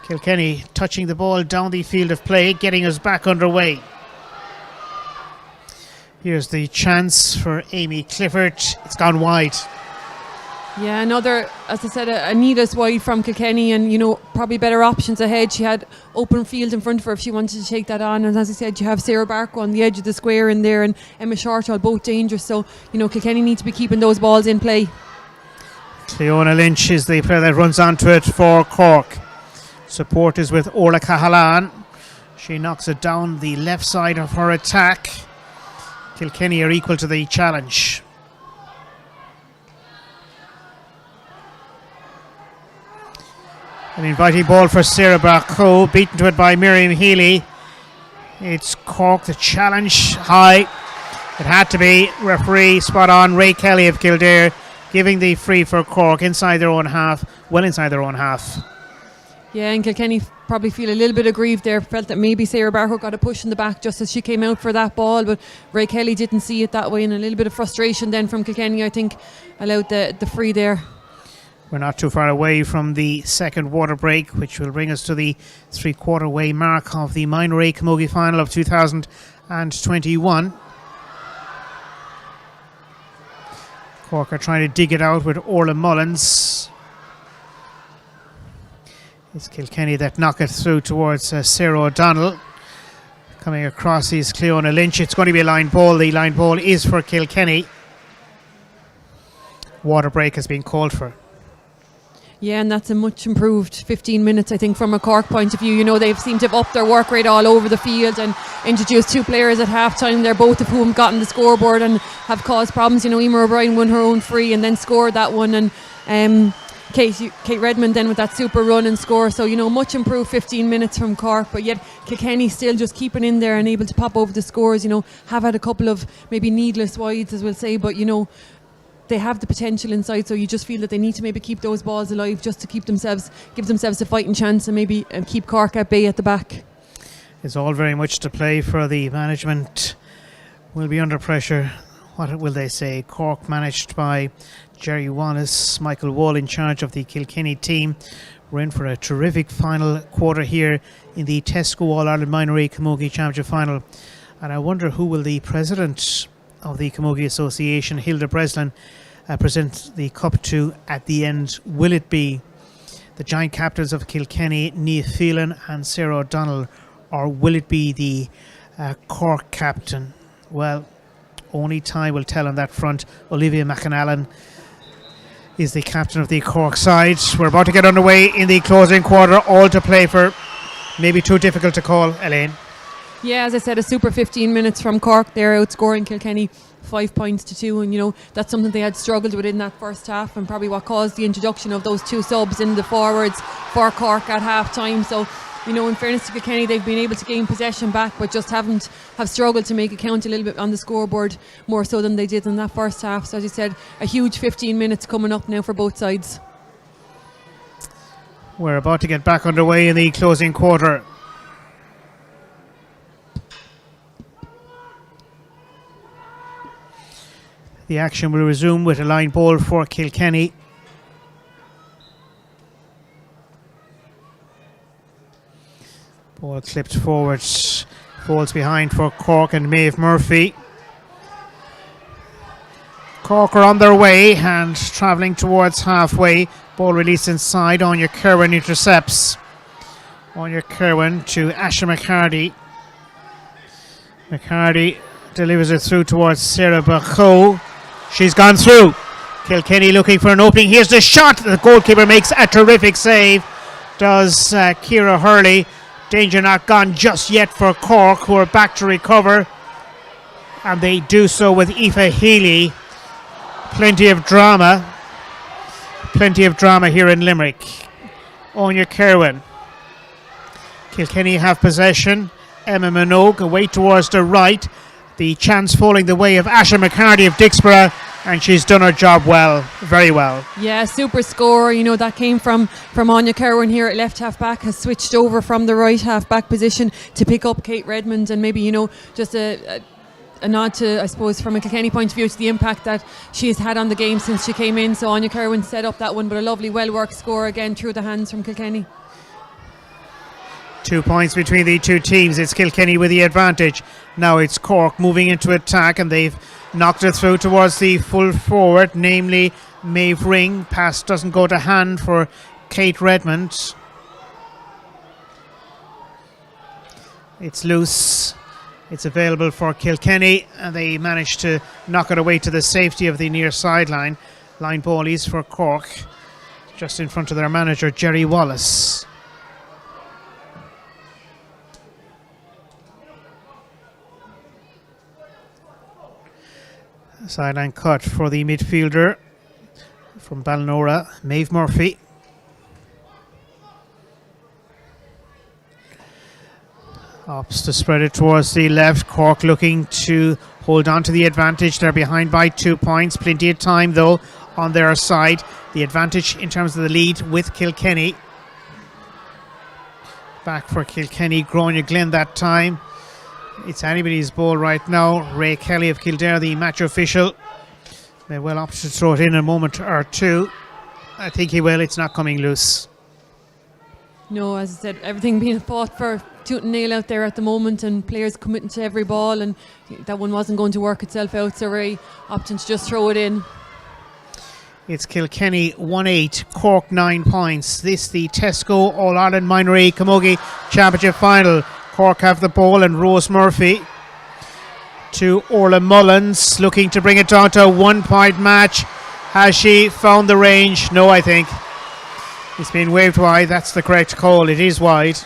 Kilkenny touching the ball down the field of play, getting us back underway. Here's the chance for Amy Clifford. It's gone wide. Yeah, another, as I said, a needless wide from Kilkenny, and probably better options ahead. She had open field in front of her if she wanted to take that on, and as I said, you have Sarah Barco on the edge of the square in there and Emma Shortall, both dangerous, so Kilkenny need to be keeping those balls in play. Cleona Lynch is the player that runs onto it for Cork. Support is with Orla Cahalan. She knocks it down the left side of her attack. Kilkenny are equal to the challenge. An inviting ball for Sarah Barco, beaten to it by Miriam Healy. It's Cork, the challenge high. It had to be. Referee spot on. Ray Kelly of Kildare giving the free for Cork inside their own half, well inside their own half. Yeah, and Kilkenny probably feel a little bit aggrieved there, felt that maybe Sarah Barco got a push in the back just as she came out for that ball, but Ray Kelly didn't see it that way, and a little bit of frustration then from Kilkenny, I think, allowed the free there. We're not too far away from the second water break, which will bring us to the three-quarter way mark of the Minor A Camogie final of 2021. Cork are trying to dig it out with Orla Mullins. It's Kilkenny that knock it through towards Sarah O'Donnell. Coming across is Cleona Lynch. It's going to be a line ball. The line ball is for Kilkenny. Water break has been called for. Yeah, and that's a much improved 15 minutes, I think, from a Cork point of view. You know, they've seemed to have upped their work rate all over the field and introduced two players at half-time. They're both of whom gotten the scoreboard and have caused problems. You know, Emer O'Brien won her own free and then scored that one. And Kate Redmond then with that super run and score. So, you know, much improved 15 minutes from Cork. But yet Kilkenny still just keeping in there and able to pop over the scores. You know, have had a couple of maybe needless wides, as we'll say. But, you know, they have the potential inside, so you just feel that they need to maybe keep those balls alive just to give themselves a fighting chance and maybe keep Cork at bay at the back. It's all very much to play for. The management will be under pressure. What will they say? Cork, managed by Jerry Wallace, Michael Wall in charge of the Kilkenny team. We're in for a terrific final quarter here in the Tesco All-Ireland Minor A Camogie Championship final. And I wonder who will the president of the Camogie Association, Hilda Breslin, present the cup to at the end. Will it be the giant captains of Kilkenny, Nia Phelan and Sarah O'Donnell, or will it be the Cork captain? Well, only time will tell on that front. Olivia McAnallen is the captain of the Cork side. We're about to get underway in the closing quarter, all to play for. Maybe too difficult to call, Elaine. Yeah, as I said, a super 15 minutes from Cork. They're outscoring Kilkenny 5 points to 2, and you know that's something they had struggled with in that first half, and probably what caused the introduction of those two subs in the forwards for Cork at half time. So, you know, in fairness to Kilkenny, they've been able to gain possession back, but just have struggled to make it count a little bit on the scoreboard, more so than they did in that first half. So as you said, a huge 15 minutes coming up now for both sides. We're about to get back underway in the closing quarter. The action will resume with a line ball for Kilkenny. Ball clipped forward, falls behind for Cork and Maeve Murphy. Cork are on their way and travelling towards halfway. Ball released inside. Anya Kerwin intercepts. Anya Kerwin to Asha McCarty. McCarty delivers it through towards Sarah Bacot. She's gone through. Kilkenny looking for an opening. Here's the shot. The goalkeeper makes a terrific save. Does Ciara Hurley. Danger not gone just yet for Cork, who are back to recover. And they do so with Aoife Healy. Plenty of drama here in Limerick. Anya Kerwin. Kilkenny have possession. Emma Minogue away towards the right. The chance falling the way of Asha McCarty of Dixborough, and she's done her job well, very well. Yeah, super score. You know, that came from Anya Kerwin here at left half back, has switched over from the right half back position to pick up Kate Redmond, and maybe, you know, just a nod to, I suppose, from a Kilkenny point of view, to the impact that she has had on the game since she came in. So Anya Kerwin set up that one, but a lovely, well-worked score again through the hands from Kilkenny. 2 points between the two teams. It's Kilkenny with the advantage. Now it's Cork moving into attack, and they've knocked it through towards the full forward, namely Maeve Ring. Pass doesn't go to hand for Kate Redmond. It's loose. It's available for Kilkenny, and they manage to knock it away to the safety of the near sideline. Line ball is for Cork, just in front of their manager, Jerry Wallace. Sideline cut for the midfielder from Ballynora, Maeve Murphy. Opts to spread it towards the left. Cork looking to hold on to the advantage. They're behind by 2 points. Plenty of time though on their side. The advantage in terms of the lead with Kilkenny. Back for Kilkenny, Gráinne Glen that time. It's anybody's ball right now. Ray Kelly of Kildare, the match official, may well opt to throw it in a moment or two. I think he will. It's not coming loose. No, as I said, everything being fought for tooth and nail out there at the moment, and players committing to every ball, and that one wasn't going to work itself out, so Ray opting to just throw it in. It's Kilkenny 1-8, Cork 9 points. This the Tesco All-Ireland Minor A Camogie Championship Final. Cork have the ball and Rose Murphy to Orla Mullins, looking to bring it down to a 1 point match. Has she found the range? No, I think. It's been waved wide. That's the correct call. It is wide.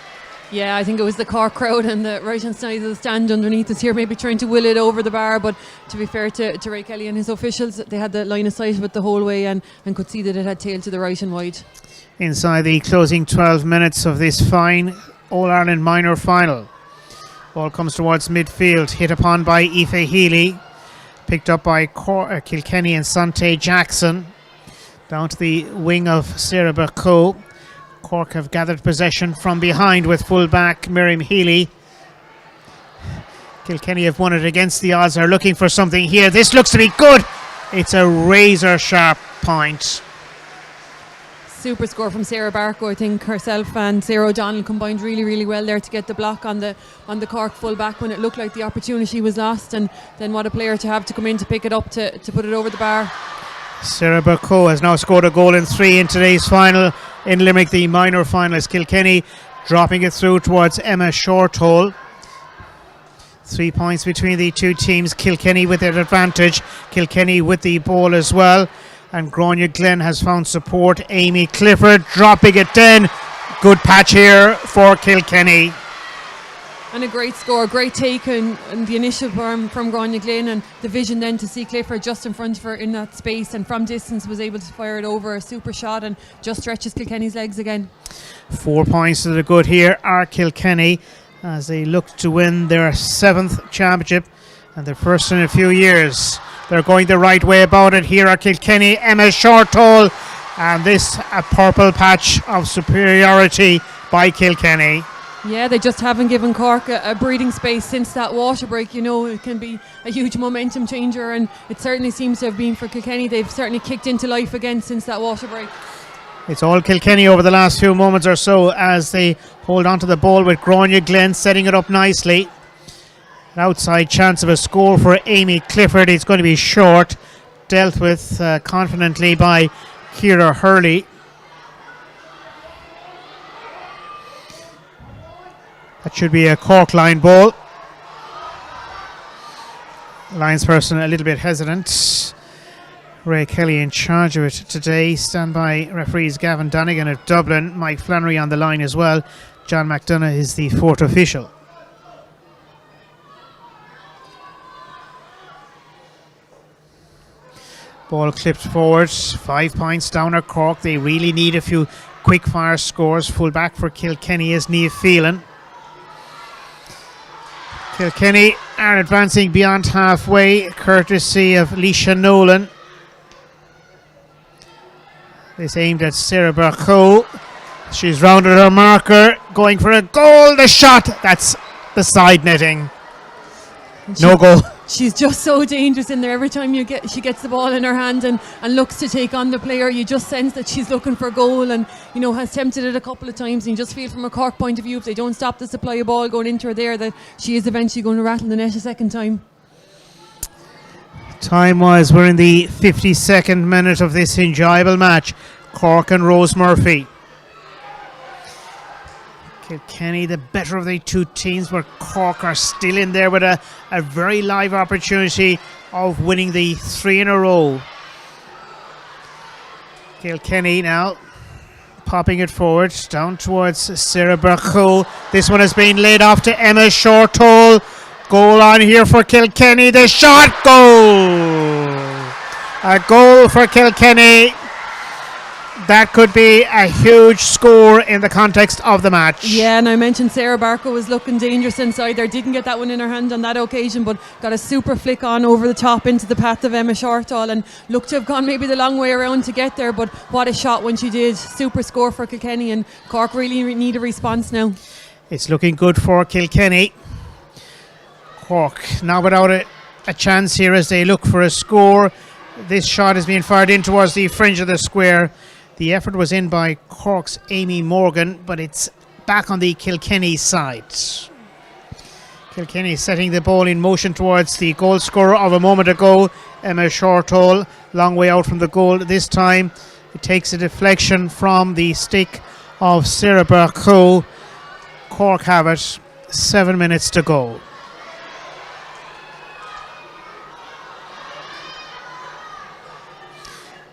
Yeah, I think it was the Cork crowd and the right hand side of the stand underneath us here, maybe trying to will it over the bar. But to be fair to Ray Kelly and his officials, they had the line of sight of it the whole way and could see that it had tailed to the right and wide. Inside the closing 12 minutes of this fine All-Ireland Minor Final. Ball comes towards midfield, hit upon by Aoife Healy, picked up by Kilkenny and Sante Jackson. Down to the wing of Sarah Burko. Cork have gathered possession from behind with full-back Miriam Healy. Kilkenny have won it against the odds, are looking for something here. This looks to be good. It's a razor-sharp point. Super score from Sarah Barco. I think herself and Sarah O'Donnell combined really, really well there to get the block on the Cork full-back when it looked like the opportunity was lost, and then what a player to have to come in to pick it up to put it over the bar. Sarah Burko has now scored a goal in 3 in today's final in Limerick, the minor finalist. Kilkenny dropping it through towards Emma Shorthole. 3 points between the two teams. Kilkenny with their advantage. Kilkenny with the ball as well. And Grania Glen has found support. Amy Clifford dropping it in. Good patch here for Kilkenny. And a great score, great take and the initial from Grania Glen, and the vision then to see Clifford just in front of her in that space, and from distance was able to fire it over. A super shot and just stretches Kilkenny's legs again. 4 points to the good here are Kilkenny as they look to win their 7th championship and their first in a few years. They're going the right way about it. Here are Kilkenny, Emma Shorthole, and this a purple patch of superiority by Kilkenny. Yeah, they just haven't given Cork a breathing space since that water break. You know, it can be a huge momentum changer, and it certainly seems to have been for Kilkenny. They've certainly kicked into life again since that water break. It's all Kilkenny over the last few moments or so as they hold on to the ball with Grania Glen setting it up nicely. An outside chance of a score for Amy Clifford. It's going to be short, dealt with confidently by Ciara Hurley. That should be a Cork line ball. Linesperson a little bit hesitant. Ray Kelly in charge of it today. Standby referees Gavin Donegan of Dublin. Mike Flannery on the line as well. John McDonough is the 4th official. Ball clipped forward. 5 points down at Cork. They really need a few quick fire scores. Full back for Kilkenny is Niamh Phelan. Kilkenny are advancing beyond halfway, courtesy of Leisha Nolan. This aimed at Sarah Burko. She's rounded her marker, going for a goal. The shot, that's the side netting. No goal. She's just so dangerous in there. Every time she gets the ball in her hand and looks to take on the player, you just sense that she's looking for a goal, and you know, has tempted it a couple of times, and you just feel from a Cork point of view, if they don't stop the supply of ball going into her there, that she is eventually going to rattle the net a second time. Time-wise, we're in the 52nd minute of this enjoyable match. Cork and Rose Murphy. Kilkenny, the better of the two teams, but Cork are still in there with a very live opportunity of winning the 3 in a row. Kilkenny now popping it forward down towards Sarah Burko. This one has been laid off to Emma Shorthole. Goal on here for Kilkenny. The shot, goal! A goal for Kilkenny. That could be a huge score in the context of the match. Yeah, and I mentioned Sarah Barco was looking dangerous inside there. Didn't get that one in her hand on that occasion, but got a super flick on over the top into the path of Emma Shorthole and looked to have gone maybe the long way around to get there, but what a shot when she did. Super score for Kilkenny, and Cork really need a response now. It's looking good for Kilkenny. Cork now without a chance here as they look for a score. This shot is being fired in towards the fringe of the square. The effort was in by Cork's Amy Morgan, but it's back on the Kilkenny side. Kilkenny setting the ball in motion towards the goal scorer of a moment ago, Emma Shortall, long way out from the goal this time. It takes a deflection from the stick of Sarah Burko. Cork have it, 7 minutes to go.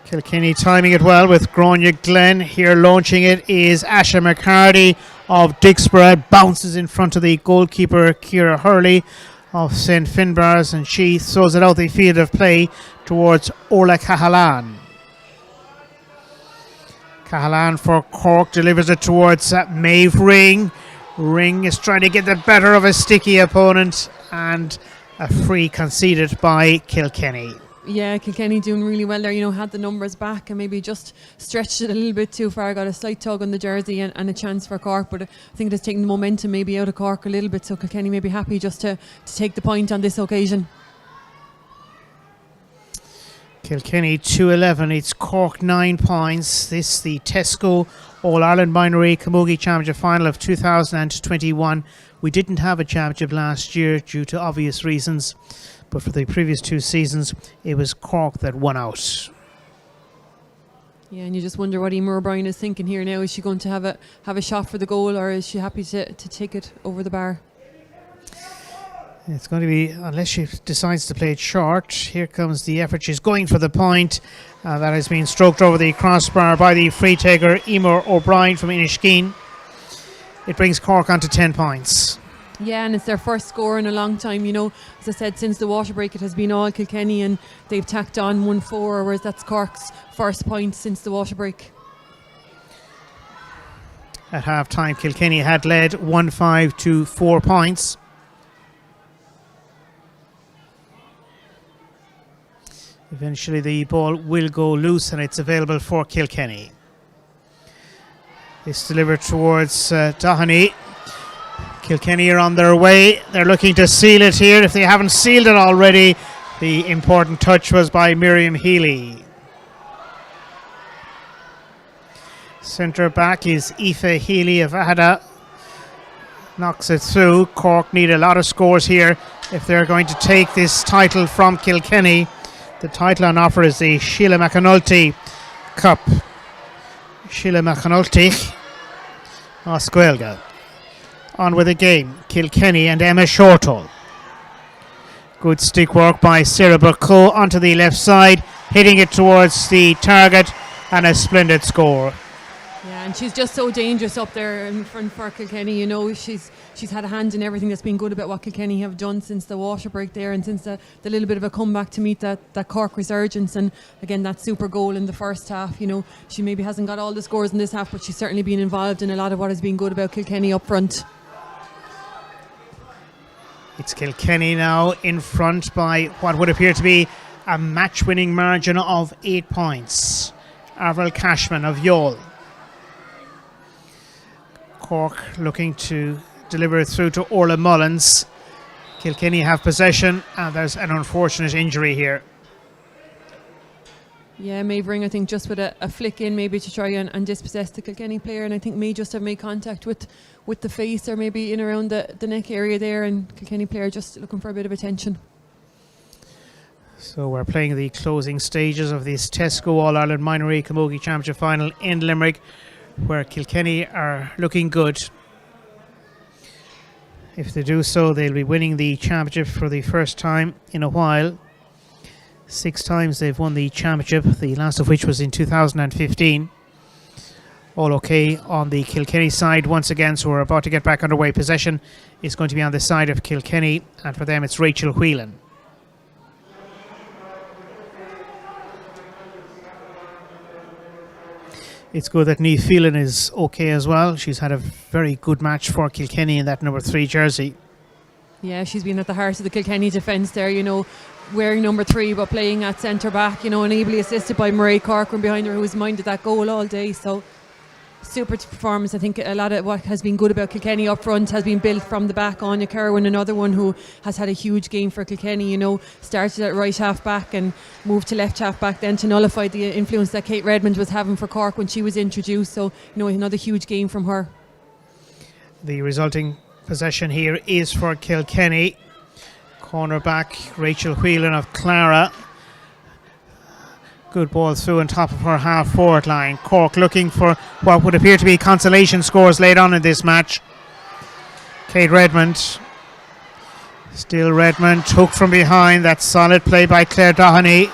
Kilkenny timing it well with Grania Glen. Here launching it is Asha McCarty of Dicksborough. Bounces in front of the goalkeeper Ciara Hurley of St Finbarrs, and she throws it out the field of play towards Orla Cahalan. Cahalan for Cork delivers it towards Maeve Ring. Ring is trying to get the better of a sticky opponent, and a free conceded by Kilkenny. Yeah, Kilkenny doing really well there, had the numbers back and maybe just stretched it a little bit too far, got a slight tug on the jersey and a chance for Cork, but I think it has taken the momentum maybe out of Cork a little bit, so Kilkenny may be happy just to take the point on this occasion. Kilkenny 2-11, it's Cork 9 points. This the Tesco All-Ireland Minor Camogie Championship Final of 2021. We didn't have a championship last year due to obvious reasons, but for the previous 2 seasons, it was Cork that won out. Yeah, and you just wonder what Emer O'Brien is thinking here now. Is she going to have a shot for the goal, or is she happy to take it over the bar? It's going to be, unless she decides to play it short. Here comes the effort. She's going for the point. That has been stroked over the crossbar by the free taker, Emer O'Brien from Inishkeen. It brings Cork on to 10 points. Yeah, and it's their first score in a long time, As I said, since the water break, it has been all Kilkenny, and they've tacked on 1-4, whereas that's Cork's first point since the water break. At half-time, Kilkenny had led 1-5 to 4 points. Eventually the ball will go loose, and it's available for Kilkenny. It's delivered towards Doheny. Kilkenny are on their way. They're looking to seal it here if they haven't sealed it already. The important touch was by Miriam Healy. Centre back is Aoife Healy of Ahada. Knocks it through. Cork need a lot of scores here if they're going to take this title from Kilkenny. The title on offer is the Sheila McAnulty Cup. Sheila McAnulty. Oscuelga. On with the game, Kilkenny and Emma Shortall. Good stick work by Sarah Burko onto the left side, hitting it towards the target, and a splendid score. Yeah, and she's just so dangerous up there in front for Kilkenny. She's had a hand in everything that's been good about what Kilkenny have done since the water break there, and since the little bit of a comeback to meet that Cork resurgence, and again that super goal in the first half. She maybe hasn't got all the scores in this half, but she's certainly been involved in a lot of what has been good about Kilkenny up front. It's Kilkenny now in front by what would appear to be a match-winning margin of 8 points. Avril Cashman of Yole. Cork looking to deliver it through to Orla Mullins. Kilkenny have possession, and there's an unfortunate injury here. Yeah, Maeve Ring, I think, just with a flick in maybe to try and dispossess the Kilkenny player, and I think may just have made contact with the face, or maybe in around the neck area there, and Kilkenny player just looking for a bit of attention. So we're playing the closing stages of this Tesco All-Ireland Minor Camogie Championship Final in Limerick, where Kilkenny are looking good. If they do so, they'll be winning the championship for the first time in a while. 6 times they've won the championship, the last of which was in 2015. All okay on the Kilkenny side once again, so we're about to get back underway. Possession is going to be on the side of Kilkenny, and for them it's Rachel Whelan. It's good that Niamh Phelan is okay as well. She's had a very good match for Kilkenny in that number 3 jersey. Yeah, she's been at the heart of the Kilkenny defence there, wearing number 3 but playing at centre back, and ably assisted by Mairead Corcoran behind her, who's minded that goal all day. So super performance. I think a lot of what has been good about Kilkenny up front has been built from the back. Anya Kerwin, another one who has had a huge game for Kilkenny, started at right half back and moved to left half back then to nullify the influence that Kate Redmond was having for Cork when she was introduced. So, another huge game from her. The resulting possession here is for Kilkenny. Cornerback Rachel Whelan of Clara. Good ball through on top of her half-forward line. Cork looking for what would appear to be consolation scores late on in this match. Kate Redmond. Still Redmond, hooked from behind. That's solid play by Claire Doheny.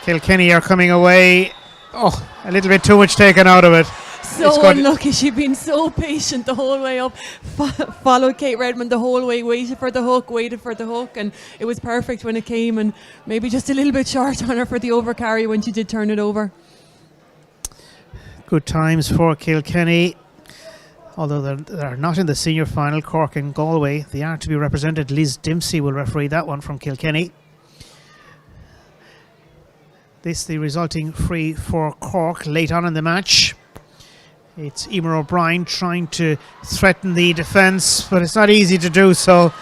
Kilkenny are coming away. Oh, a little bit too much taken out of it. So unlucky. She'd been so patient the whole way up. Followed Kate Redmond the whole way, waited for the hook, and it was perfect when it came, and maybe just a little bit short on her for the overcarry when she did turn it over. Good times for Kilkenny. Although they're not in the senior final, Cork and Galway, they are to be represented. Liz Dempsey will referee that one from Kilkenny. This the resulting free for Cork late on in the match. It's Emer O'Brien trying to threaten the defence, but it's not easy to do so.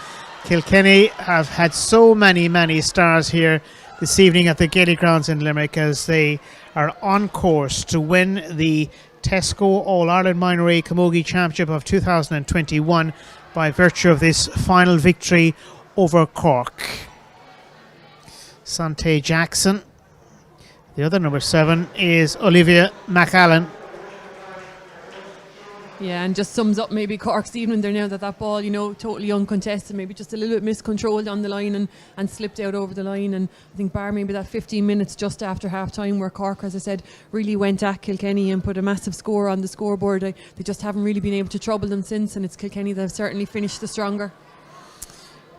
Kilkenny have had so many stars here this evening at the Gaelic Grounds in Limerick, as they are on course to win the Tesco All-Ireland Minor A Camogie Championship of 2021 by virtue of this final victory over Cork. Sante Jackson. The other number 7 is Olivia McAllen. Yeah, and just sums up maybe Cork's evening there now, that ball, totally uncontested, maybe just a little bit miscontrolled on the line and slipped out over the line. And I think bar maybe that 15 minutes just after half time where Cork, as I said, really went at Kilkenny and put a massive score on the scoreboard. They just haven't really been able to trouble them since, and it's Kilkenny that have certainly finished the stronger.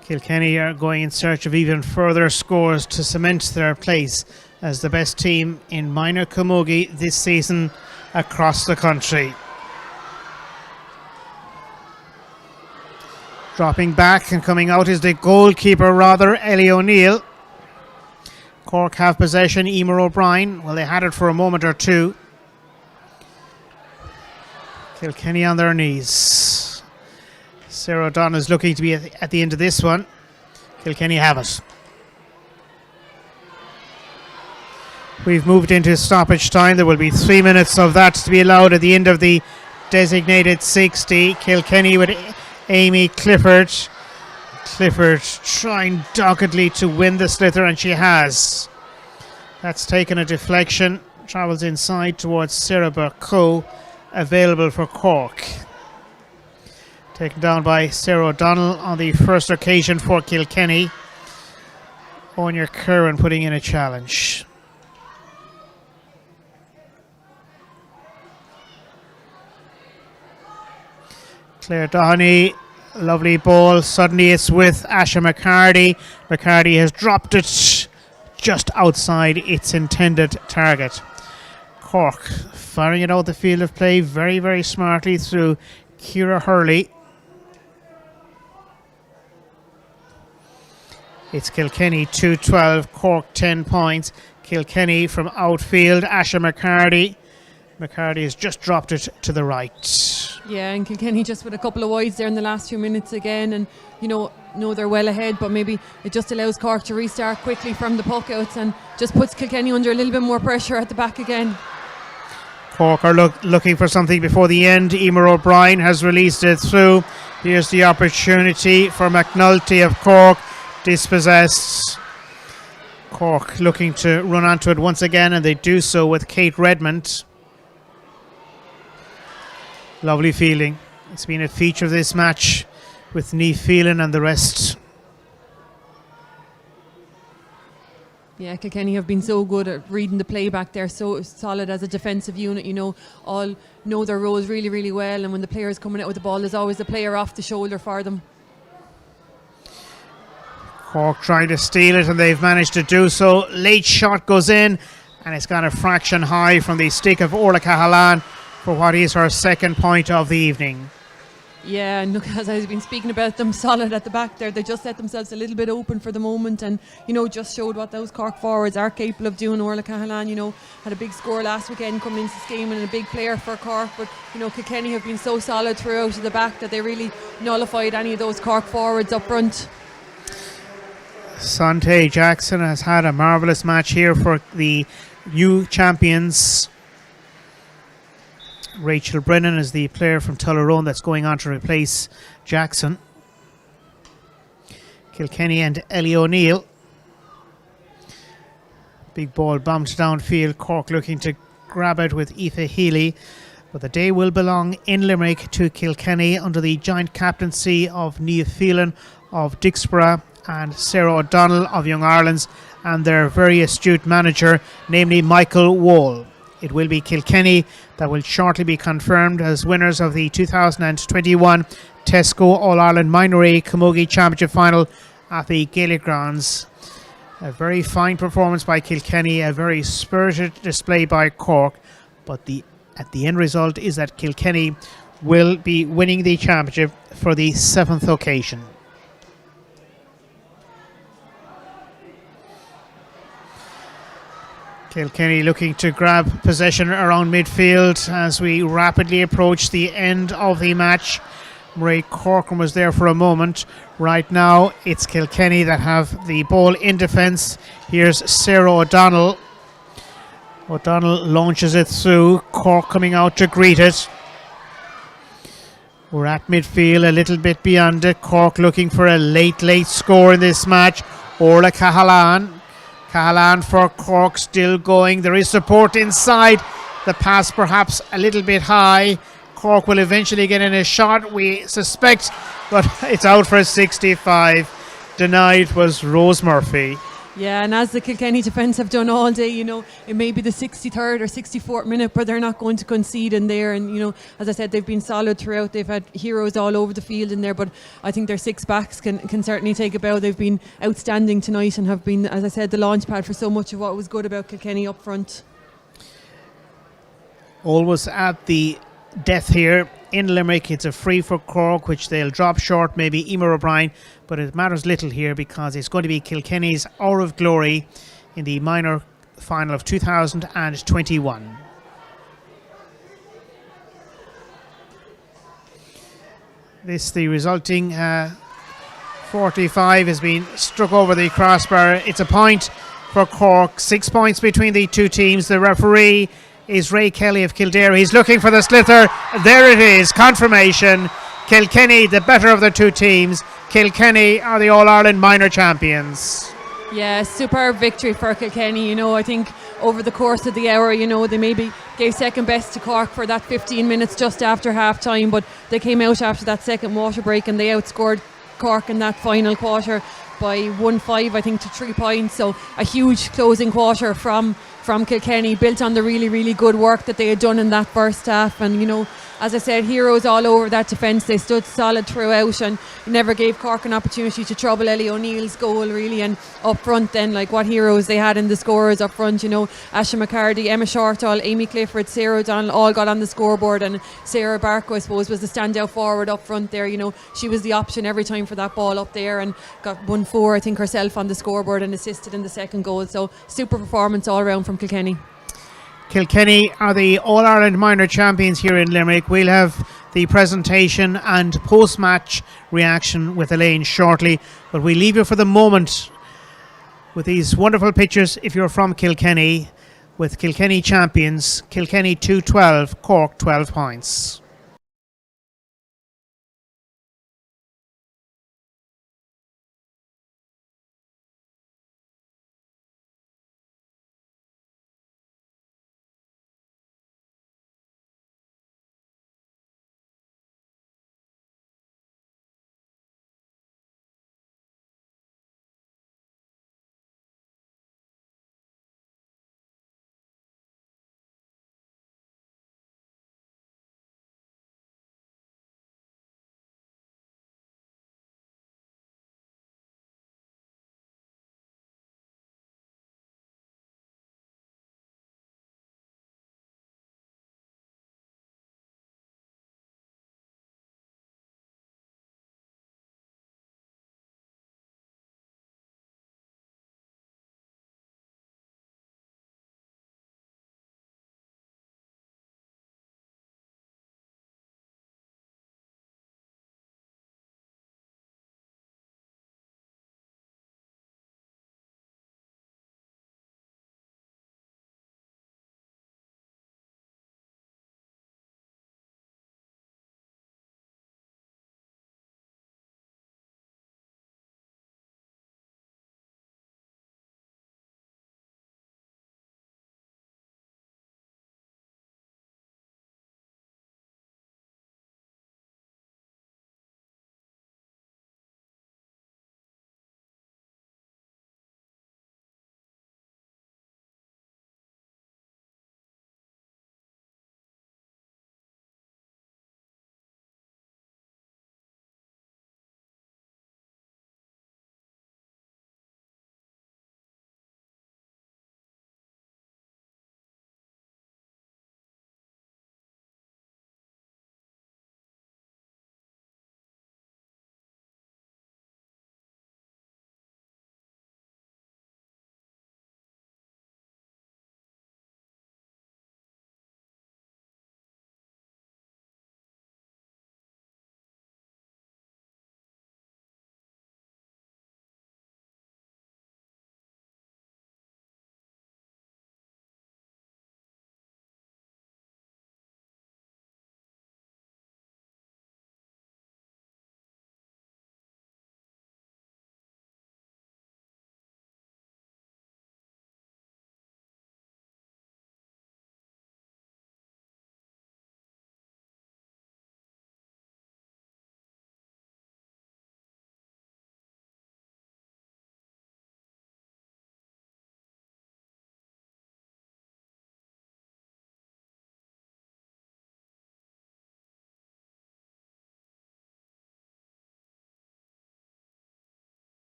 Kilkenny are going in search of even further scores to cement their place as the best team in minor camogie this season across the country. Dropping back and coming out is the goalkeeper, Ellie O'Neill. Cork have possession, Emer O'Brien. Well, they had it for a moment or two. Kilkenny on their knees. Sarah O'Donnell is looking to be at the end of this one. Kilkenny have it. We've moved into stoppage time. There will be 3 minutes of that to be allowed at the end of the designated 60. Kilkenny with Amy Clifford. Clifford trying doggedly to win the slither, and she has. That's taken a deflection. Travels inside towards Sarah Burko, available for Cork. Taken down by Sarah O'Donnell on the first occasion for Kilkenny. Anya Curran putting in a challenge. Claire Doheny, lovely ball. Suddenly it's with Asha McCarty. McCarty has dropped it just outside its intended target. Cork firing it out the field of play very smartly through Ciara Hurley. It's Kilkenny 2-12, Cork 10 points. Kilkenny from outfield, Asha McCarty. McCarty has just dropped it to the right. Yeah, and Kilkenny just with a couple of wides there in the last few minutes again, and they're well ahead, but maybe it just allows Cork to restart quickly from the puck outs and just puts Kilkenny under a little bit more pressure at the back again. Cork are looking for something before the end. Emer O'Brien has released it through. Here's the opportunity for McNulty of Cork, dispossessed. Cork looking to run onto it once again, and they do so with Kate Redmond. Lovely feeling. It's been a feature of this match with Niamh Phelan and the rest. Yeah, Kilkenny have been so good at reading the play back there, so solid as a defensive unit, all know their roles really well, and when the player is coming out with the ball, there's always a player off the shoulder for them. Cork trying to steal it, and they've managed to do so. Late shot goes in, and it's gone a fraction high from the stick of Orla Cahalan for what is her second point of the evening. Yeah, and look, as I've been speaking about them, solid at the back there. They just let themselves a little bit open for the moment, and just showed what those Cork forwards are capable of doing. Orla Cahalan, had a big score last weekend coming into this game and a big player for Cork. But Kilkenny have been so solid throughout at the back that they really nullified any of those Cork forwards up front. Sante Jackson has had a marvellous match here for the new champions. Rachel Brennan is the player from Tullaroan that's going on to replace Jackson. Kilkenny and Ellie O'Neill. Big ball bumped downfield. Cork looking to grab it with Aoife Healy. But the day will belong in Limerick to Kilkenny under the joint captaincy of Nia Phelan of Dixborough and Sarah O'Donnell of Young Ireland's and their very astute manager, namely Michael Wall. It will be Kilkenny that will shortly be confirmed as winners of the 2021 Tesco All-Ireland Minor A Camogie Championship Final at the Gaelic Grounds. A very fine performance by Kilkenny, a very spirited display by Cork, but at the end result is that Kilkenny will be winning the championship for the 7th occasion. Kilkenny looking to grab possession around midfield as we rapidly approach the end of the match. Marie Corcoran was there for a moment. Right now it's Kilkenny that have the ball in defence. Here's Sarah O'Donnell. O'Donnell launches it through. Cork coming out to greet it. We're at midfield, a little bit beyond it. Cork looking for a late score in this match. Orla Cahalan. Cahalan for Cork still going. There is support inside. The pass perhaps a little bit high. Cork will eventually get in a shot, we suspect, but it's out for a 65. Denied was Rose Murphy. Yeah, and as the Kilkenny defence have done all day, it may be the 63rd or 64th minute, but they're not going to concede in there. And, as I said, they've been solid throughout. They've had heroes all over the field in there, but I think their six backs can certainly take a bow. They've been outstanding tonight and have been, as I said, the launch pad for so much of what was good about Kilkenny up front. Always at the death here in Limerick. It's a free for Cork, which they'll drop short, maybe Emer O'Brien, but it matters little here because it's going to be Kilkenny's hour of glory in the minor final of 2021. The resulting 45 has been struck over the crossbar. It's a point for Cork, 6 points between the two teams. The referee is Ray Kelly of Kildare. He's looking for the slither. There it is, confirmation. Kilkenny, the better of the two teams. Kilkenny are the All-Ireland minor champions. Yeah, superb victory for Kilkenny. I think over the course of the hour, they maybe gave second best to Cork for that 15 minutes just after half time, but they came out after that second water break and they outscored Cork in that final quarter by 1-5, I think, to 3 points. So a huge closing quarter from Kilkenny, built on the really, really good work that they had done in that first half. And, as I said, heroes all over that defence. They stood solid throughout and never gave Cork an opportunity to trouble Ellie O'Neill's goal, really. And up front then, what heroes they had in the scorers up front, Asha McCarty, Emma Shortall, Amy Clifford, Sarah O'Donnell all got on the scoreboard, and Sarah Barker, I suppose, was the standout forward up front there. She was the option every time for that ball up there and got 1-4, I think, herself on the scoreboard and assisted in the second goal. So super performance all around from Kilkenny. Kilkenny are the All-Ireland minor champions here in Limerick. We'll have the presentation and post-match reaction with Elaine shortly, but we leave you for the moment with these wonderful pictures if you're from Kilkenny, with Kilkenny champions, Kilkenny 2-12, Cork 12 points.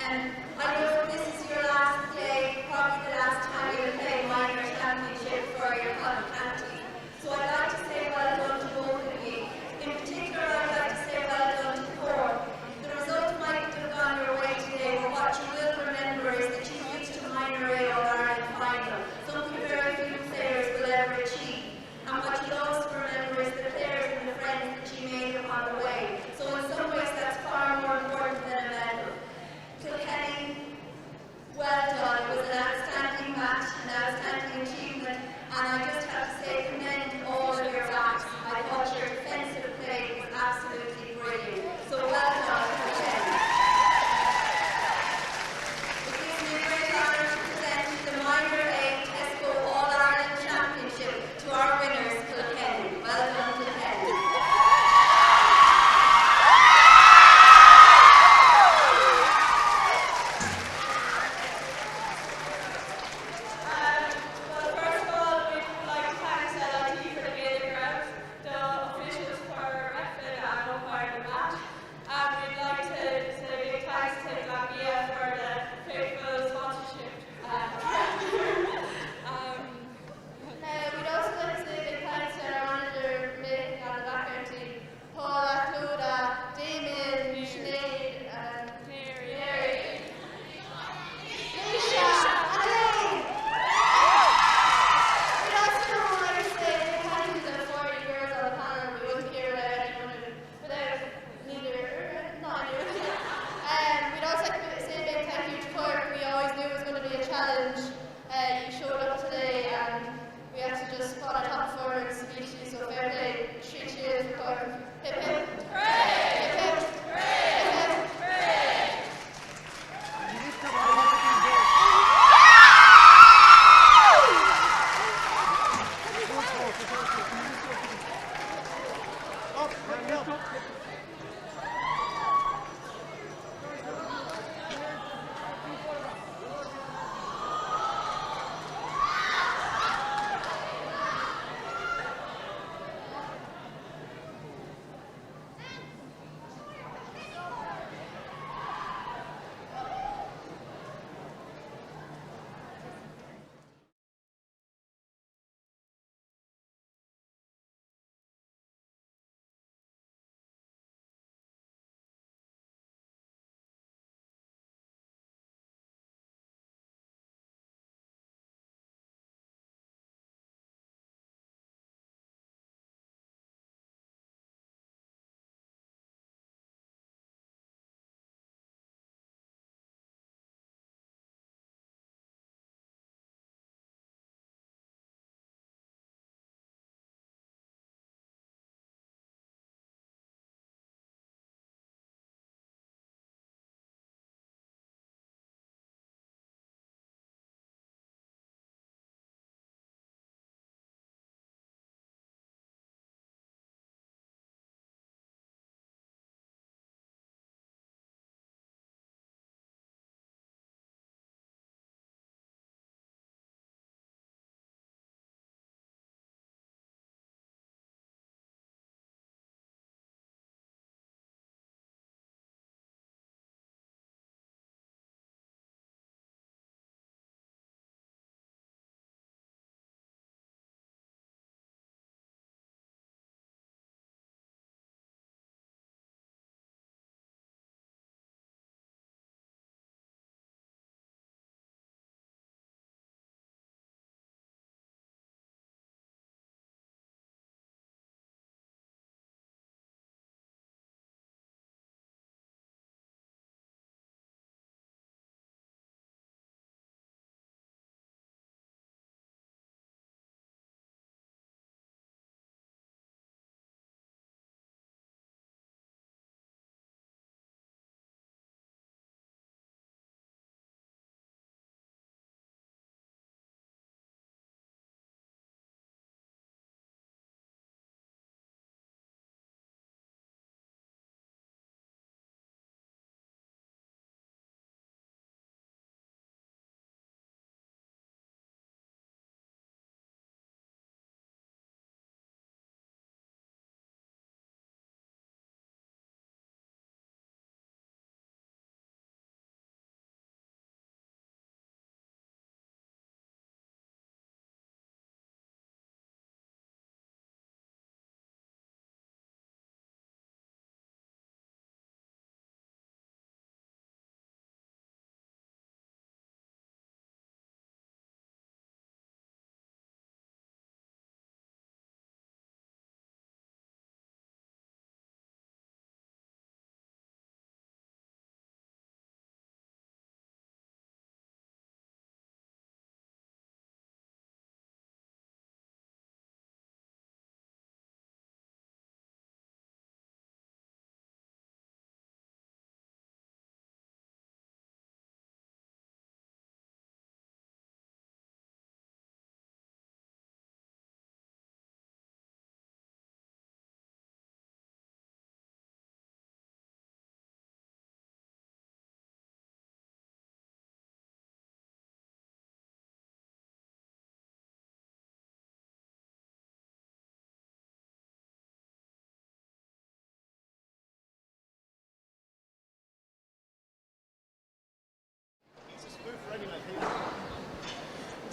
I know this is your last day, probably the last time you'll play minor championship for your county. So I'd like to say well done to both of you. In particular, I'd like to say well done to Cork. The result might have gone your way today, but what you will remember is that you reached a minor A All-Ireland final, something very few players will ever achieve. And what you'll also remember is the players and the friends that you made along the way. So in some ways that's far more important than a medal. Kilkenny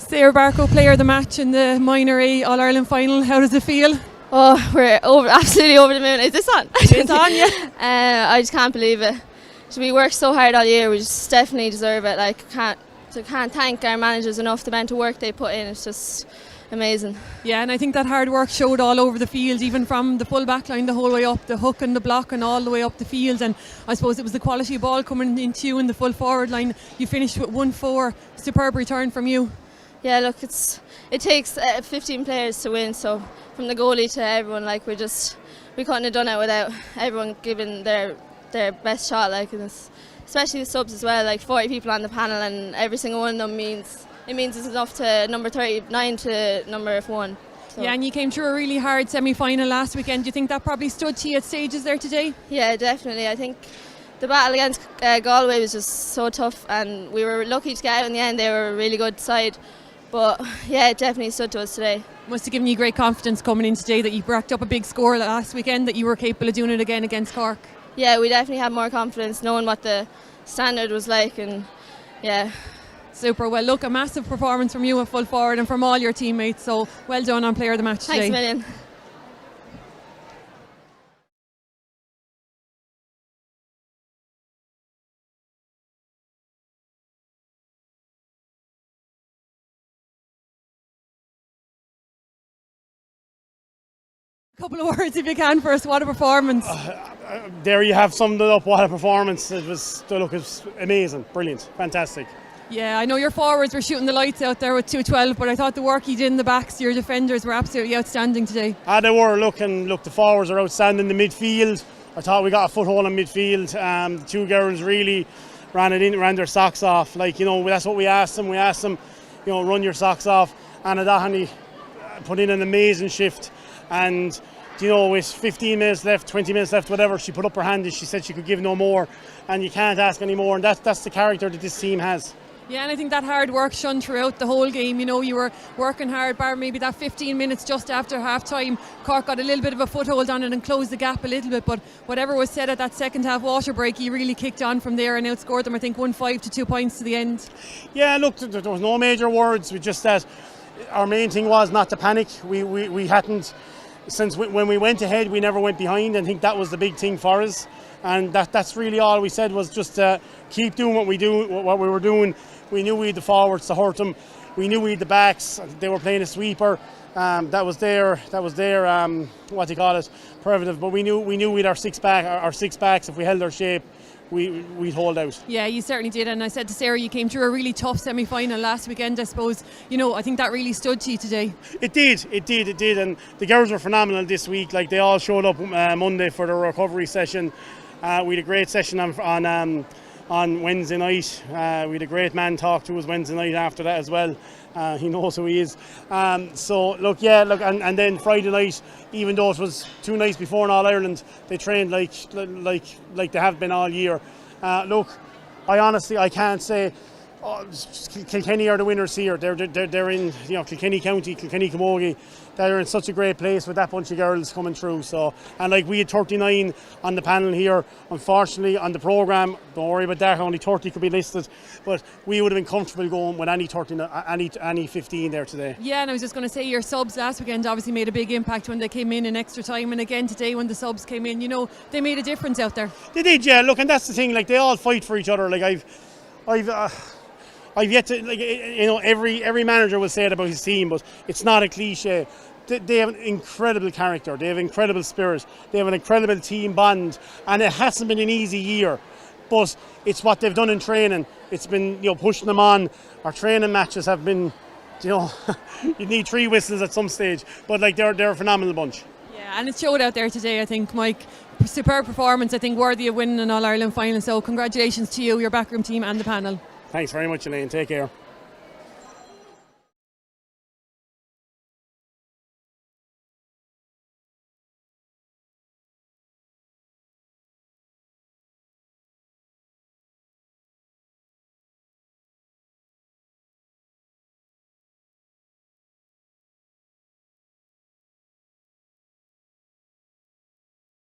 Sarah Barco, player of the match in the Minor A All-Ireland final. How does it feel? Oh, we're absolutely over the moon. Is this on? It's on, yeah. I just can't believe it. So we worked so hard all year. We just definitely deserve it. Like, can't thank our managers enough. The amount of work they put in. It's just amazing. Yeah, and I think that hard work showed all over the field, even from the full back line the whole way up, the hook and the block and all the way up the field. And I suppose it was the quality of ball coming into you in the full forward line. You finished with 1-4. Superb return from you. Yeah, look, it takes 15 players to win. So from the goalie to everyone, like we couldn't have done it without everyone giving their best shot. Like, and especially the subs as well. Like 40 people on the panel, and every single one of them means it's enough to number 39 to number 1. So. Yeah, and you came through a really hard semi-final last weekend. Do you think that probably stood to you at stages there today? Yeah, definitely. I think the battle against Galway was just so tough, and we were lucky to get out in the end. They were a really good side, but yeah, it definitely stood to us today. Must have given you great confidence coming in today that you racked up a big score last weekend, that you were capable of doing it again against Cork. Yeah, we definitely had more confidence knowing what the standard was like, and yeah. Super. Well, look, a massive performance from you at full forward and from all your teammates, so well done on player of the match today. Thanks a million. A couple of words if you can for us. What a performance. There you have summed it up. What a performance. It was amazing, brilliant, fantastic. Yeah, I know your forwards were shooting the lights out there with 212, but I thought the work you did in the backs, your defenders were absolutely outstanding today. They were. Look, the forwards are outstanding. The midfield, I thought we got a foothold in midfield. The two girls really ran their socks off. Like, that's what we asked them. We asked them, run your socks off. Anna Doherty put in an amazing shift, and with 15 minutes left, 20 minutes left, whatever, she put up her hand and she said she could give no more, and you can't ask any more, and that's the character that this team has. Yeah, and I think that hard work shone throughout the whole game. You were working hard, bar maybe that 15 minutes just after half time. Cork got a little bit of a foothold on it and closed the gap a little bit, but whatever was said at that second half water break, you really kicked on from there and outscored them, I think 1-5 to 2 points to the end. Yeah, look, there was no major words. We just that our main thing was not to panic. We hadn't, since when we went ahead, we never went behind, and I think that was the big thing for us. And that's really all we said, was just keep doing what we were doing. We knew we had the forwards to hurt them. We knew we had the backs. They were playing a sweeper. That was their what do you call it, prerogative. But we knew we had our six backs. If we held our shape, we'd hold out. Yeah, you certainly did. And I said to Sarah, you came through a really tough semi-final last weekend. I suppose I think that really stood to you today. It did. And the girls were phenomenal this week. Like, they all showed up Monday for the recovery session. We had a great session on Wednesday night. We had a great man talk to us Wednesday night after that as well. He knows who he is. And then Friday night, even though it was 2 nights before an All-Ireland, they trained like they have been all year. I can't say Kilkenny are the winners here. They're in Kilkenny County, Kilkenny Camogie. They're in such a great place with that bunch of girls coming through. So, and we had 39 on the panel here. Unfortunately, on the programme, don't worry about that. Only 30 could be listed, but we would have been comfortable going with any 15 there today. Yeah, and I was just going to say, your subs last weekend obviously made a big impact when they came in extra time, and again today when the subs came in, they made a difference out there. They did, yeah. Look, and that's the thing. Like, they all fight for each other. Like, I've yet to, every manager will say it about his team, but it's not a cliche. They have an incredible character. They have incredible spirit. They have an incredible team bond, and it hasn't been an easy year, but it's what they've done in training. It's been pushing them on. Our training matches have been, you need 3 whistles at some stage, but they're a phenomenal bunch. Yeah, and it showed out there today, I think, Mike. Superb performance, I think, worthy of winning an All-Ireland final. So congratulations to you, your backroom team and the panel. Thanks very much, Elaine. Take care.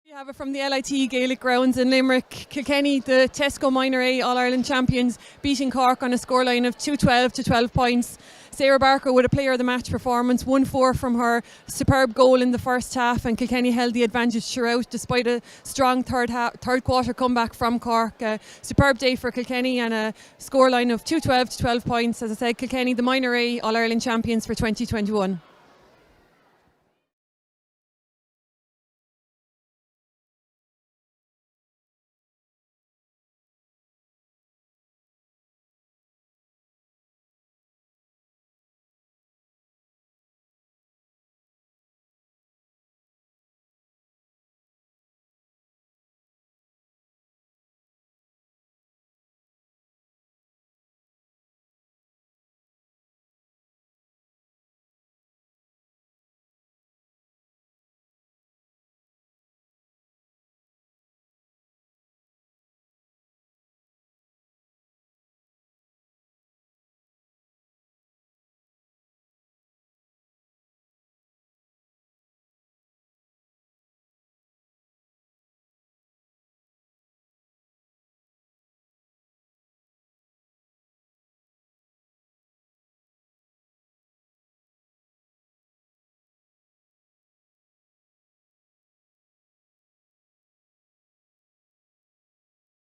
You have it from the LIT Gaelic Grounds in Limerick. Kilkenny, the Tesco Minor A All-Ireland champions, beating Cork on a scoreline of 2-12 to 12 points. Sarah Barker with a player of the match performance, 1-4 from her superb goal in the first half, and Kilkenny held the advantage throughout despite a strong third quarter comeback from Cork. Superb day for Kilkenny and a scoreline of 2-12 to 12 points. As I said, Kilkenny, the Minor A All-Ireland champions for 2021.